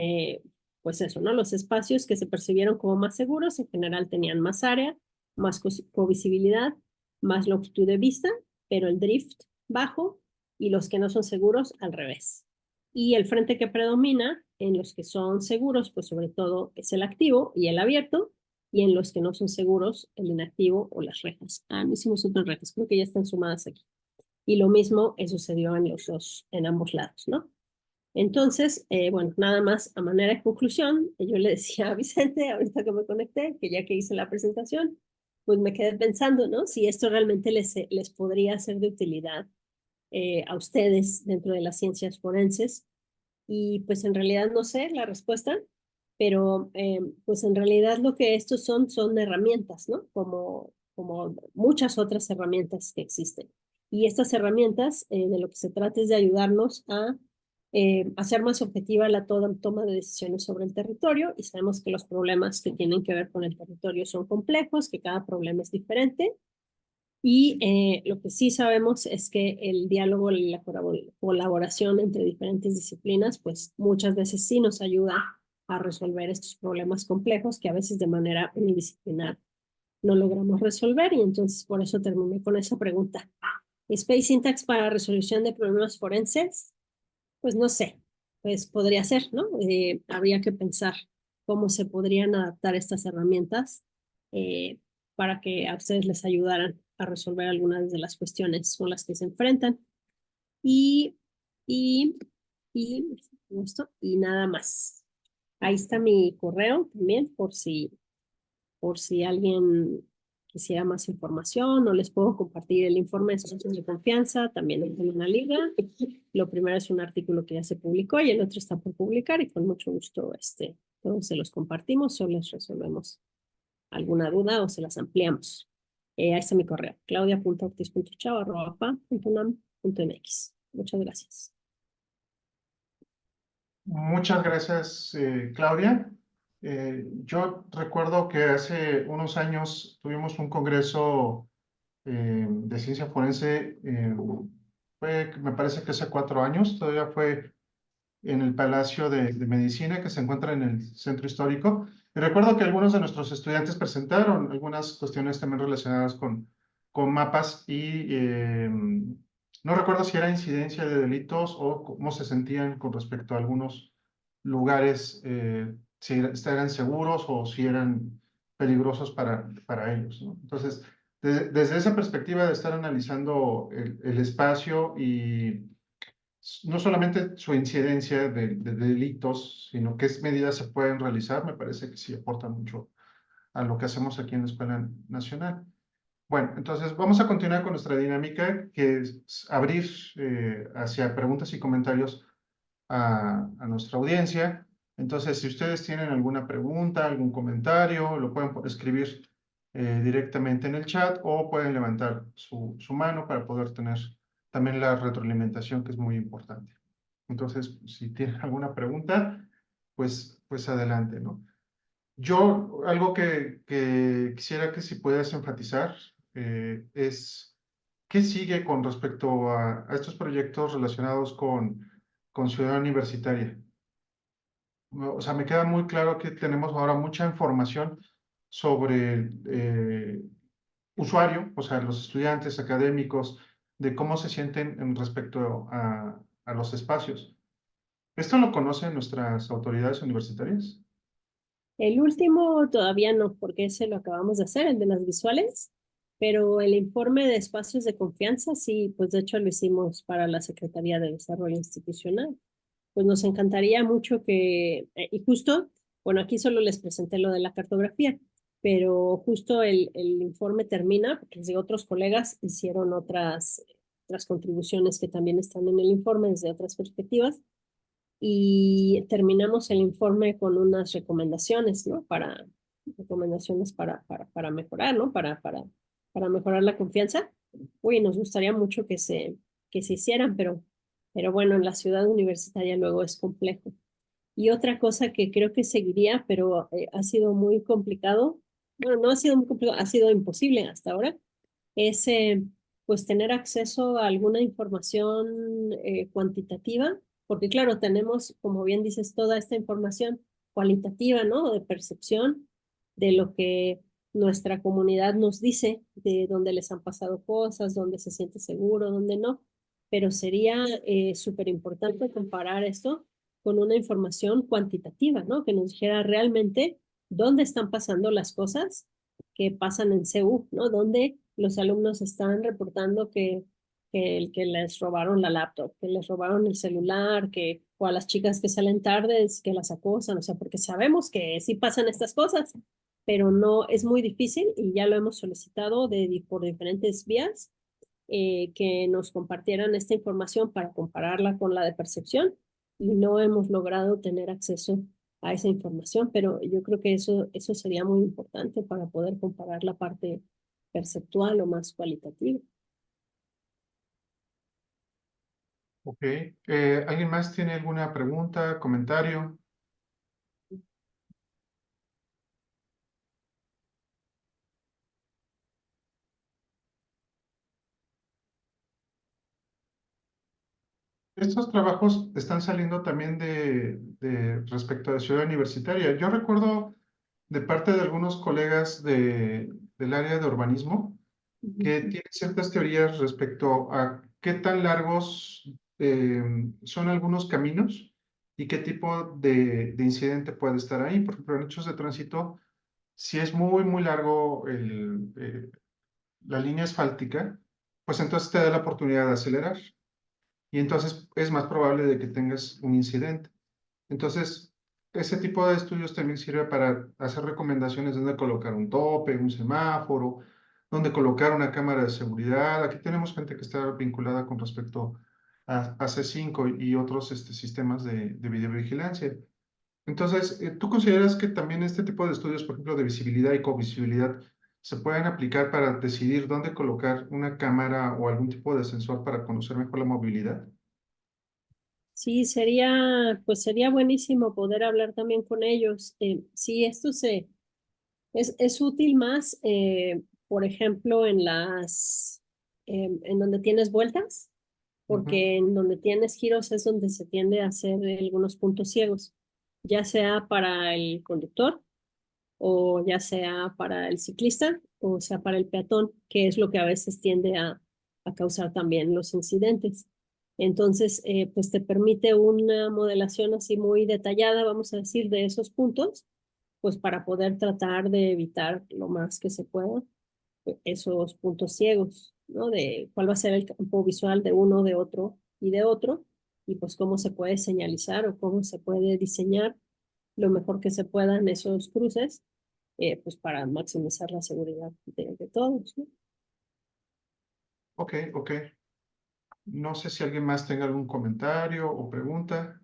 pues eso, ¿no? Los espacios que se percibieron como más seguros en general tenían más área, más covisibilidad, más longitud de vista, pero el drift bajo, y los que no son seguros al revés. Y el frente que predomina en los que son seguros, pues sobre todo es el activo y el abierto, y en los que no son seguros, el inactivo o las rejas. No hicimos otras rejas, creo que ya están sumadas aquí. Y lo mismo sucedió en los dos, en ambos lados, ¿no? Entonces, bueno, nada más a manera de conclusión, yo le decía a Vicente, ahorita que me conecté, que ya que hice la presentación, pues me quedé pensando, ¿no? Si esto realmente les podría ser de utilidad a ustedes dentro de las ciencias forenses. Y pues en realidad no sé la respuesta, pero pues en realidad lo que estos son herramientas, ¿no? Como muchas otras herramientas que existen. Y estas herramientas de lo que se trata es de ayudarnos a hacer más objetiva la toma de decisiones sobre el territorio, y sabemos que los problemas que tienen que ver con el territorio son complejos, que cada problema es diferente, y lo que sí sabemos es que el diálogo y la colaboración entre diferentes disciplinas, pues muchas veces sí nos ayuda a resolver estos problemas complejos que a veces de manera unidisciplinar no logramos resolver, y entonces por eso terminé con esa pregunta. ¿Space Syntax para resolución de problemas forenses? Pues no sé, pues podría ser, ¿no? Habría que pensar cómo se podrían adaptar estas herramientas eh, para que a ustedes les ayudaran a resolver algunas de las cuestiones con las que se enfrentan. Y, y, y nada más. Ahí está mi correo también, por si alguien quisiera más información, o les puedo compartir el informe de socios de confianza, también en una liga. Lo primero es un artículo que ya se publicó y el otro está por publicar, y con mucho gusto todos se los compartimos o les resolvemos alguna duda o se las ampliamos. Ahí está mi correo, claudia.ortiz.chao@pa.unam.mx. Muchas gracias. Muchas gracias, Claudia. Yo recuerdo que hace unos años tuvimos un congreso de ciencia forense, me parece que hace 4 años, todavía fue en el Palacio de Medicina, que se encuentra en el centro histórico. Y recuerdo que algunos de nuestros estudiantes presentaron algunas cuestiones también relacionadas con mapas, y no recuerdo si era incidencia de delitos o cómo se sentían con respecto a algunos lugares, si eran seguros o si eran peligrosos para ellos, ¿no? Entonces, desde esa perspectiva de estar analizando el espacio, y no solamente su incidencia de delitos, sino qué medidas se pueden realizar, me parece que sí aporta mucho a lo que hacemos aquí en la Escuela Nacional. Bueno, entonces vamos a continuar con nuestra dinámica, que es abrir hacia preguntas y comentarios a nuestra audiencia. Entonces, si ustedes tienen alguna pregunta, algún comentario, lo pueden escribir directamente en el chat, o pueden levantar su mano para poder tener también la retroalimentación, que es muy importante. Entonces, si tienen alguna pregunta, pues adelante, ¿no? Yo, algo que quisiera que si puedas enfatizar es qué sigue con respecto a estos proyectos relacionados con Ciudad Universitaria. O sea, me queda muy claro que tenemos ahora mucha información sobre el usuario, o sea, los estudiantes académicos, de cómo se sienten en respecto a los espacios. ¿Esto lo conocen nuestras autoridades universitarias? El último todavía no, porque ese lo acabamos de hacer, el de las visuales. pero el informe de espacios de confianza, sí, pues de hecho lo hicimos para la Secretaría de Desarrollo Institucional. Pues nos encantaría mucho y justo, bueno, aquí solo les presenté lo de la cartografía, pero justo el informe termina, porque de otros colegas hicieron otras contribuciones que también están en el informe desde otras perspectivas, y terminamos el informe con unas recomendaciones, ¿no? Recomendaciones para mejorar, ¿no? Para mejorar la confianza. Uy, nos gustaría mucho que se hicieran, pero bueno, en la ciudad universitaria luego es complejo. Y otra cosa que creo que seguiría, pero ha sido muy complicado, bueno, no ha sido muy complicado, ha sido imposible hasta ahora, es pues tener acceso a alguna información cuantitativa, porque claro, tenemos, como bien dices, toda esta información cualitativa, ¿no? De percepción de lo que nuestra comunidad nos dice, de dónde les han pasado cosas, dónde se siente seguro, dónde no, pero sería súper importante comparar esto con una información cuantitativa, ¿no? Que nos dijera realmente dónde están pasando las cosas que pasan en CEU, ¿no? Donde los alumnos están reportando que les robaron la laptop, que les robaron el celular, o a las chicas que salen tardes, que las acosan, o sea, porque sabemos que sí pasan estas cosas, pero no, es muy difícil y ya lo hemos solicitado por diferentes vías, que nos compartieran esta información para compararla con la de percepción y no hemos logrado tener acceso a esa información, pero yo creo que eso sería muy importante para poder comparar la parte perceptual o más cualitativa. Ok. ¿Alguien más tiene alguna pregunta, comentario? Estos trabajos están saliendo también de respecto a la ciudad universitaria. Yo recuerdo de parte de algunos colegas del área de urbanismo que tienen ciertas teorías respecto a qué tan largos son algunos caminos y qué tipo de incidente puede estar ahí. Por ejemplo, en hechos de tránsito, si es muy, muy largo la línea asfáltica, pues entonces te da la oportunidad de acelerar y entonces es más probable de que tengas un incidente. Entonces, ese tipo de estudios también sirve para hacer recomendaciones de dónde colocar un tope, un semáforo, dónde colocar una cámara de seguridad. Aquí tenemos gente que está vinculada con respecto a C5 y otros sistemas de videovigilancia. Entonces, ¿tú consideras que también este tipo de estudios, por ejemplo, de visibilidad y covisibilidad, se pueden aplicar para decidir dónde colocar una cámara o algún tipo de sensor para conocer mejor la movilidad? Sí, pues sería buenísimo poder hablar también con ellos. Sí, es útil más, por ejemplo, en donde tienes vueltas, Ujú. porque en donde tienes giros es donde se tiende a hacer algunos puntos ciegos, ya sea para el conductor o ya sea para el ciclista o sea para el peatón, que es lo que a veces tiende a causar también los incidentes. Entonces, pues te permite una modelación así muy detallada, vamos a decir, de esos puntos, pues para poder tratar de evitar lo más que se pueda esos puntos ciegos, ¿no? De cuál va a ser el campo visual de uno, de otro y de otro, y pues cómo se puede señalizar o cómo se puede diseñar lo mejor que se pueda en esos cruces, pues para maximizar la seguridad de todos, ¿no? Ok, ok. No sé si alguien más tenga algún comentario o pregunta.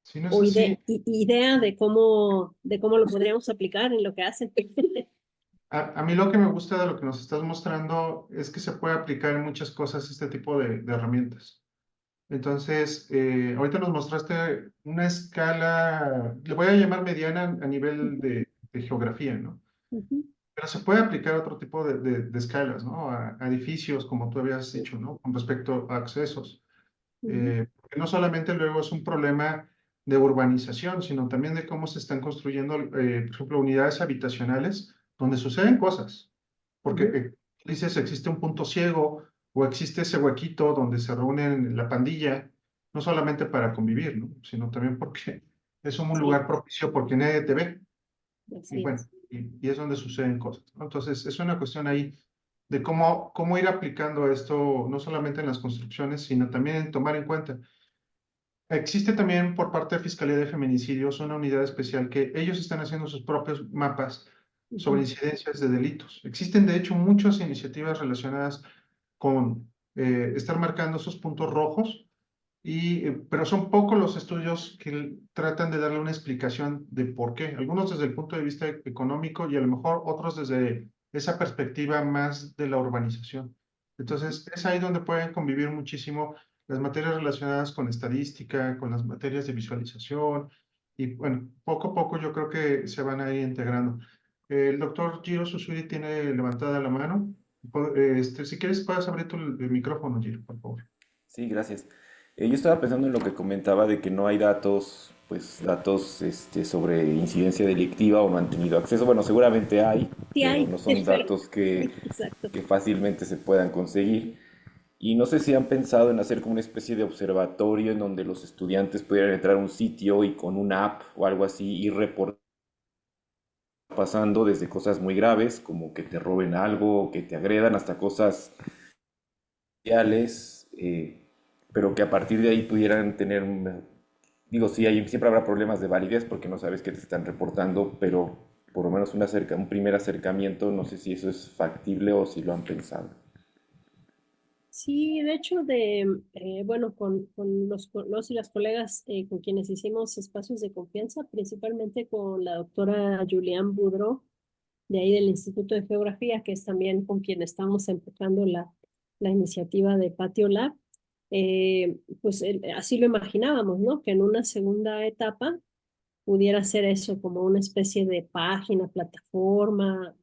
Si no es O así, idea de cómo lo podríamos aplicar en lo que hacen. a mí lo que me gusta de lo que nos estás mostrando es que se puede aplicar en muchas cosas este tipo de herramientas. Entonces, ahorita nos mostraste una escala, le voy a llamar mediana a nivel de geografía, ¿no? Ujú, Pero se puede aplicar otro tipo de escalas, ¿no? A edificios, como tú habías dicho, ¿no? Con respecto a accesos. ujú, Porque no solamente luego es un problema de urbanización, sino también de cómo se están construyendo, por ejemplo, unidades habitacionales donde suceden cosas. Porque ujú. dices, existe un punto ciego o existe ese huequito donde se reúnen la pandilla, no solamente para convivir, ¿no? Sino también porque es un Sí, lugar propicio porque nadie te ve. Y así bueno, es. y es donde suceden cosas, ¿no? Entonces, es una cuestión ahí de cómo ir aplicando esto, no solamente en las construcciones, sino también en tomar en cuenta. Existe también por parte de Fiscalía de Feminicidios una unidad especial que ellos están haciendo sus propios mapas sobre Ujú. incidencias de delitos. Existen, de hecho, muchas iniciativas relacionadas con estar marcando esos puntos rojos, pero son pocos los estudios que tratan de darle una explicación de por qué. Algunos desde el punto de vista económico y a lo mejor otros desde esa perspectiva más de la urbanización. Entonces, es ahí donde pueden convivir muchísimo las materias relacionadas con estadística, con las materias de visualización, y bueno, poco a poco yo creo que se van a ir integrando. El doctor Giro Susuri tiene levantada la mano. Si quieres, puedes abrir el micrófono, Giro, por favor. Sí, gracias. Yo estaba pensando en lo que comentaba de que no hay datos, pues datos sobre incidencia delictiva o no han tenido acceso. Bueno, seguramente hay, Sí pero hay, no son pero datos exacto. que fácilmente se puedan conseguir. Y no sé si han pensado en hacer como una especie de observatorio en donde los estudiantes pudieran entrar a un sitio y con una app o algo así ir reportando pasando desde cosas muy graves como que te roben algo, que te agredan, hasta cosas sociales, pero que a partir de ahí pudieran tener, digo, sí, siempre habrá problemas de validez porque no sabes qué te están reportando, pero por lo menos un primer acercamiento, no sé si eso es factible o si lo han pensado. Sí, de hecho, bueno, con los y las colegas con quienes hicimos espacios de confianza, principalmente con la doctora Julián Boudreau, de ahí del Instituto de Geografía, que es también con quien estamos empezando la iniciativa de Patio Lab, pues así lo imaginábamos, ¿no? Que en una segunda etapa pudiera ser eso como una especie de página, plataforma,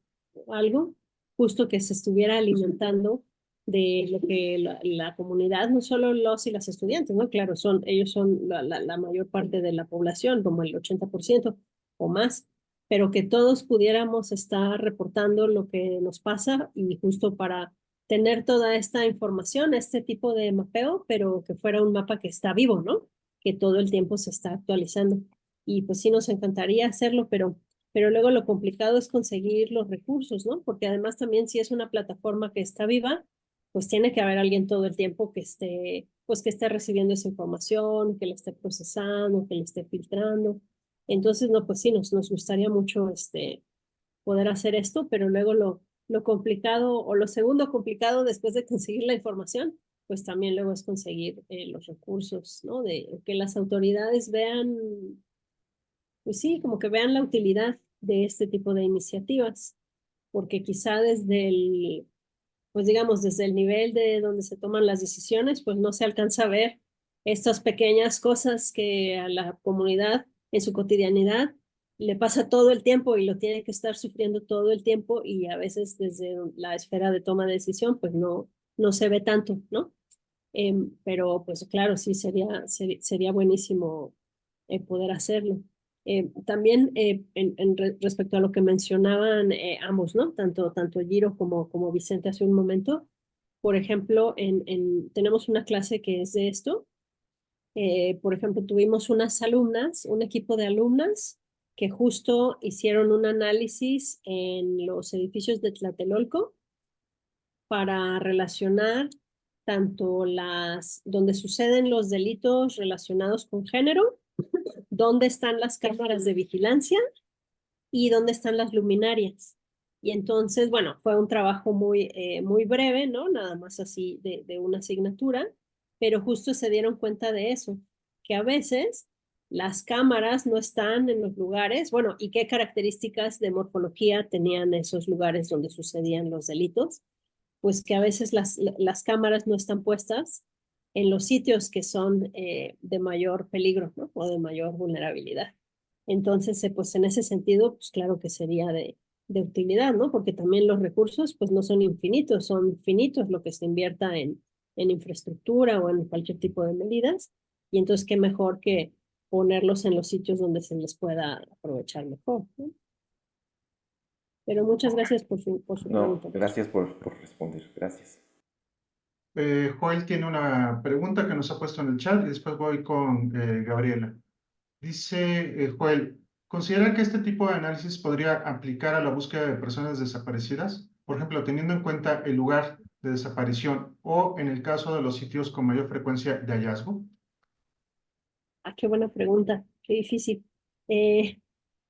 algo, justo que se estuviera alimentando de lo que la comunidad, no solo los y las estudiantes, ¿no? Claro, ellos son la mayor parte de la población, como el 80% o más, pero que todos pudiéramos estar reportando lo que nos pasa y justo para tener toda esta información, este tipo de mapeo, pero que fuera un mapa que está vivo, ¿no? Que todo el tiempo se está actualizando y pues sí nos encantaría hacerlo, pero luego lo complicado es conseguir los recursos, ¿no? Porque además también si es una plataforma que está viva, pues tiene que haber alguien todo el tiempo pues que esté recibiendo esa información, que la esté procesando, que la esté filtrando. Entonces, no, pues sí, nos gustaría mucho poder hacer esto, pero luego lo complicado o lo segundo complicado después de conseguir la información, pues también luego es conseguir los recursos, ¿no? De que las autoridades vean pues sí, como que vean la utilidad de este tipo de iniciativas, porque quizá pues digamos, desde el nivel de donde se toman las decisiones, pues no se alcanza a ver estas pequeñas cosas que a la comunidad en su cotidianidad le pasa todo el tiempo y lo tiene que estar sufriendo todo el tiempo y a veces desde la esfera de toma de decisión, pues no se ve tanto, ¿no? Pero pues claro, sí, sería buenísimo poder hacerlo. También respecto a lo que mencionaban ambos, ¿no? Tanto Giro como Vicente hace un momento, por ejemplo, tenemos una clase que es de esto. Por ejemplo, tuvimos unas alumnas, un equipo de alumnas que justo hicieron un análisis en los edificios de Tlatelolco para relacionar tanto donde suceden los delitos relacionados con género, dónde están las cámaras de vigilancia y dónde están las luminarias. Y entonces, bueno, fue un trabajo muy breve, ¿no? Nada más así de una asignatura, pero justo se dieron cuenta de eso, que a veces las cámaras no están en los lugares, bueno, y qué características de morfología tenían esos lugares donde sucedían los delitos, pues que a veces las cámaras no están puestas en los sitios que son de mayor peligro, ¿no? O de mayor vulnerabilidad. Entonces, pues en ese sentido, pues claro que sería de utilidad, ¿no? Porque también los recursos, pues no son infinitos, son finitos lo que se invierta en infraestructura o en cualquier tipo de medidas. Y entonces, qué mejor que ponerlos en los sitios donde se les pueda aprovechar mejor, ¿no? Pero muchas gracias por su No, pregunta. gracias por responder, gracias. Joel tiene una pregunta que nos ha puesto en el chat y después voy con Gabriela. Dice Joel, ¿Considera que este tipo de análisis podría aplicar a la búsqueda de personas desaparecidas? Por ejemplo, teniendo en cuenta el lugar de desaparición o en el caso de los sitios con mayor frecuencia de hallazgo. Ah, qué buena pregunta, qué difícil. Eh,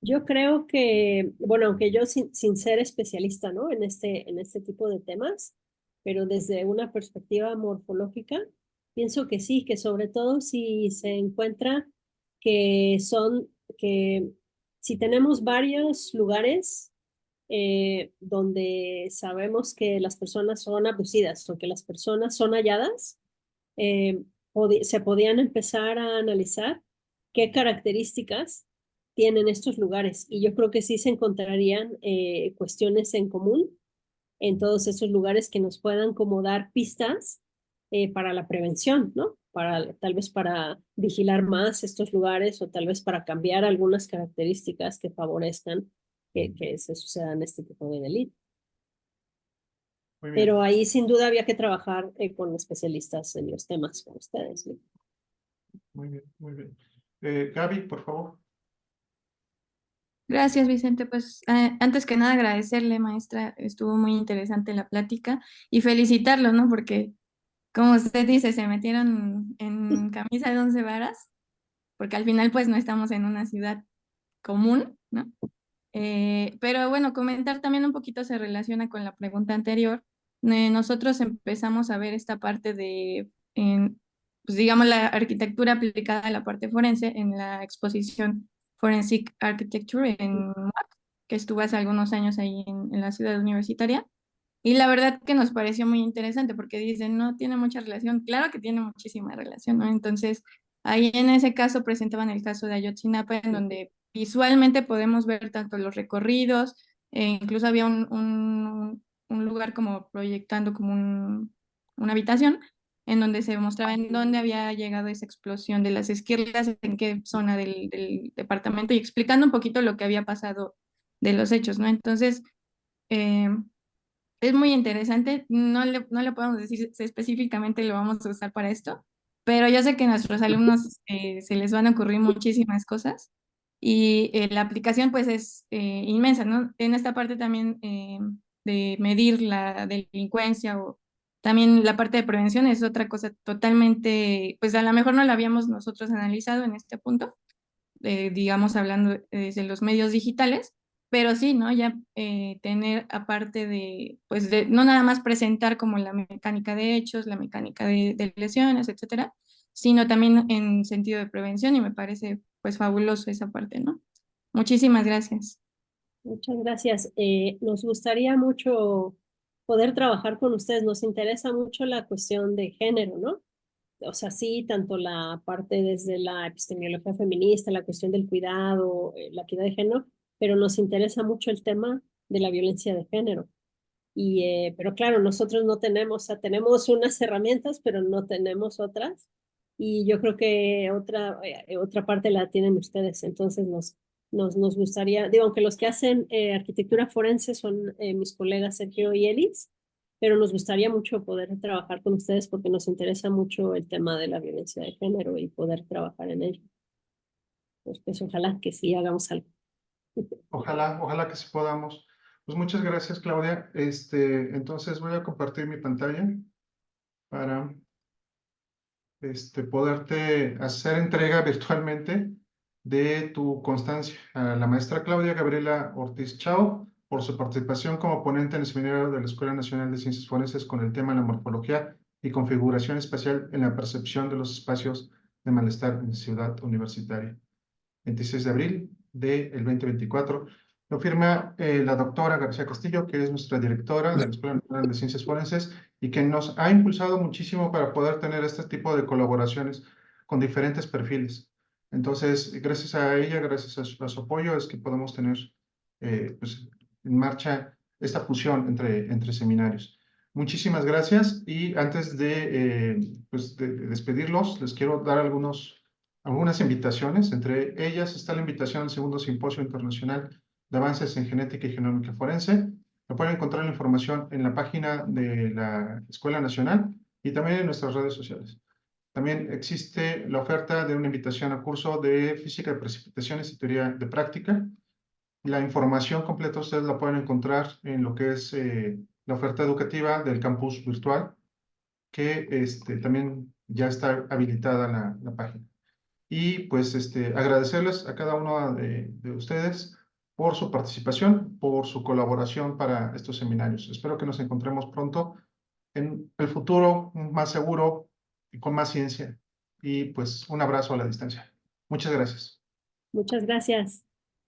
yo creo que, bueno, aunque yo sin ser especialista, ¿no? En este tipo de temas, pero desde una perspectiva morfológica, pienso que sí, que sobre todo si se encuentra que son, que si tenemos varios lugares donde sabemos que las personas son abducidas o que las personas son halladas, eh, se podían empezar a analizar qué características tienen estos lugares. Y yo creo que sí se encontrarían cuestiones en común en todos esos lugares que nos puedan como dar pistas para la prevención, ¿no? Para, tal vez para vigilar más estos lugares o tal vez para cambiar algunas características que favorezcan que se sucedan este tipo de delitos. Muy bien, Pero ahí sin duda había que trabajar con especialistas en los temas con ustedes, ¿no? muy bien, muy bien. Gaby, por favor. Gracias, Vicente. Pues antes que nada agradecerle, maestra, estuvo muy interesante la plática y felicitarlo, ¿no? Porque, como usted dice, se metieron en camisa de 11 varas, porque al final pues no estamos en una ciudad común, ¿no? Pero bueno, comentar también un poquito se relaciona con la pregunta anterior. Nosotros empezamos a ver esta parte de, pues digamos, la arquitectura aplicada a la parte forense en la exposición Forensic Architecture en MUAC, que estuvo hace algunos años ahí en la ciudad universitaria. Y la verdad que nos pareció muy interesante porque dicen, no tiene mucha relación. Claro que tiene muchísima relación, ¿no? Entonces, ahí en ese caso presentaban el caso de Ayotzinapa, en donde visualmente podemos ver tanto los recorridos, incluso había un lugar como proyectando como una habitación en donde se mostraba en dónde había llegado esa explosión de las esquirlas, en qué zona del departamento y explicando un poquito lo que había pasado de los hechos, ¿no? Entonces, eh, es muy interesante, no le podemos decir si específicamente lo vamos a usar para esto, pero yo sé que a nuestros alumnos se les van a ocurrir muchísimas cosas y la aplicación pues es inmensa, ¿no? En esta parte también de medir la delincuencia o también la parte de prevención es otra cosa totalmente, pues a lo mejor no la habíamos nosotros analizado en este punto, digamos, hablando desde los medios digitales, pero sí, ¿no? Ya tener aparte de, pues, de no nada más presentar como la mecánica de hechos, la mecánica de lesiones, etcétera, sino también en sentido de prevención y me parece, pues, fabuloso esa parte, ¿no? Muchísimas gracias. Muchas gracias. Nos gustaría mucho poder trabajar con ustedes. Nos interesa mucho la cuestión de género, ¿no? O sea, sí, tanto la parte desde la epistemología feminista, la cuestión del cuidado, la equidad de género, pero nos interesa mucho el tema de la violencia de género. Y, pero claro, nosotros no tenemos, o sea, tenemos unas herramientas, pero no tenemos otras. Y yo creo que otra parte la tienen ustedes. Entonces nos gustaría, digo, aunque los que hacen arquitectura forense son mis colegas Sergio y Elis, pero nos gustaría mucho poder trabajar con ustedes porque nos interesa mucho el tema de la violencia de género y poder trabajar en ello. Pues ojalá que sí hagamos algo. Ojalá, ojalá que sí podamos. Pues muchas gracias, Claudia. Entonces voy a compartir mi pantalla para poderte hacer entrega virtualmente de tu constancia a la maestra Claudia Gabriela Ortiz Chao por su participación como ponente en el seminario de la Escuela Nacional de Ciencias Forenses con el tema la morfología y configuración espacial en la percepción de los espacios de malestar en Ciudad Universitaria. 26 de abril del 2024. Lo firma la doctora García Castillo, que es nuestra directora de la Escuela Nacional de Ciencias Forenses y que nos ha impulsado muchísimo para poder tener este tipo de colaboraciones con diferentes perfiles. Entonces, gracias a ella, gracias a su apoyo, es que podemos tener pues, en marcha esta fusión entre seminarios. Muchísimas gracias y antes pues de despedirlos, les quiero dar algunas invitaciones. Entre ellas está la invitación al segundo Simposio Internacional de Avances en Genética y Genómica Forense. Lo pueden encontrar la información en la página de la Escuela Nacional y también en nuestras redes sociales. También existe la oferta de una invitación al curso de Física de Precipitaciones y Teoría de Práctica. La información completa ustedes la pueden encontrar en lo que es la oferta educativa del campus virtual, que también ya está habilitada la página. Y pues agradecerles a cada uno de ustedes por su participación, por su colaboración para estos seminarios. Espero que nos encontremos pronto en el futuro más seguro y con más ciencia. Y pues un abrazo a la distancia. Muchas gracias. Muchas gracias.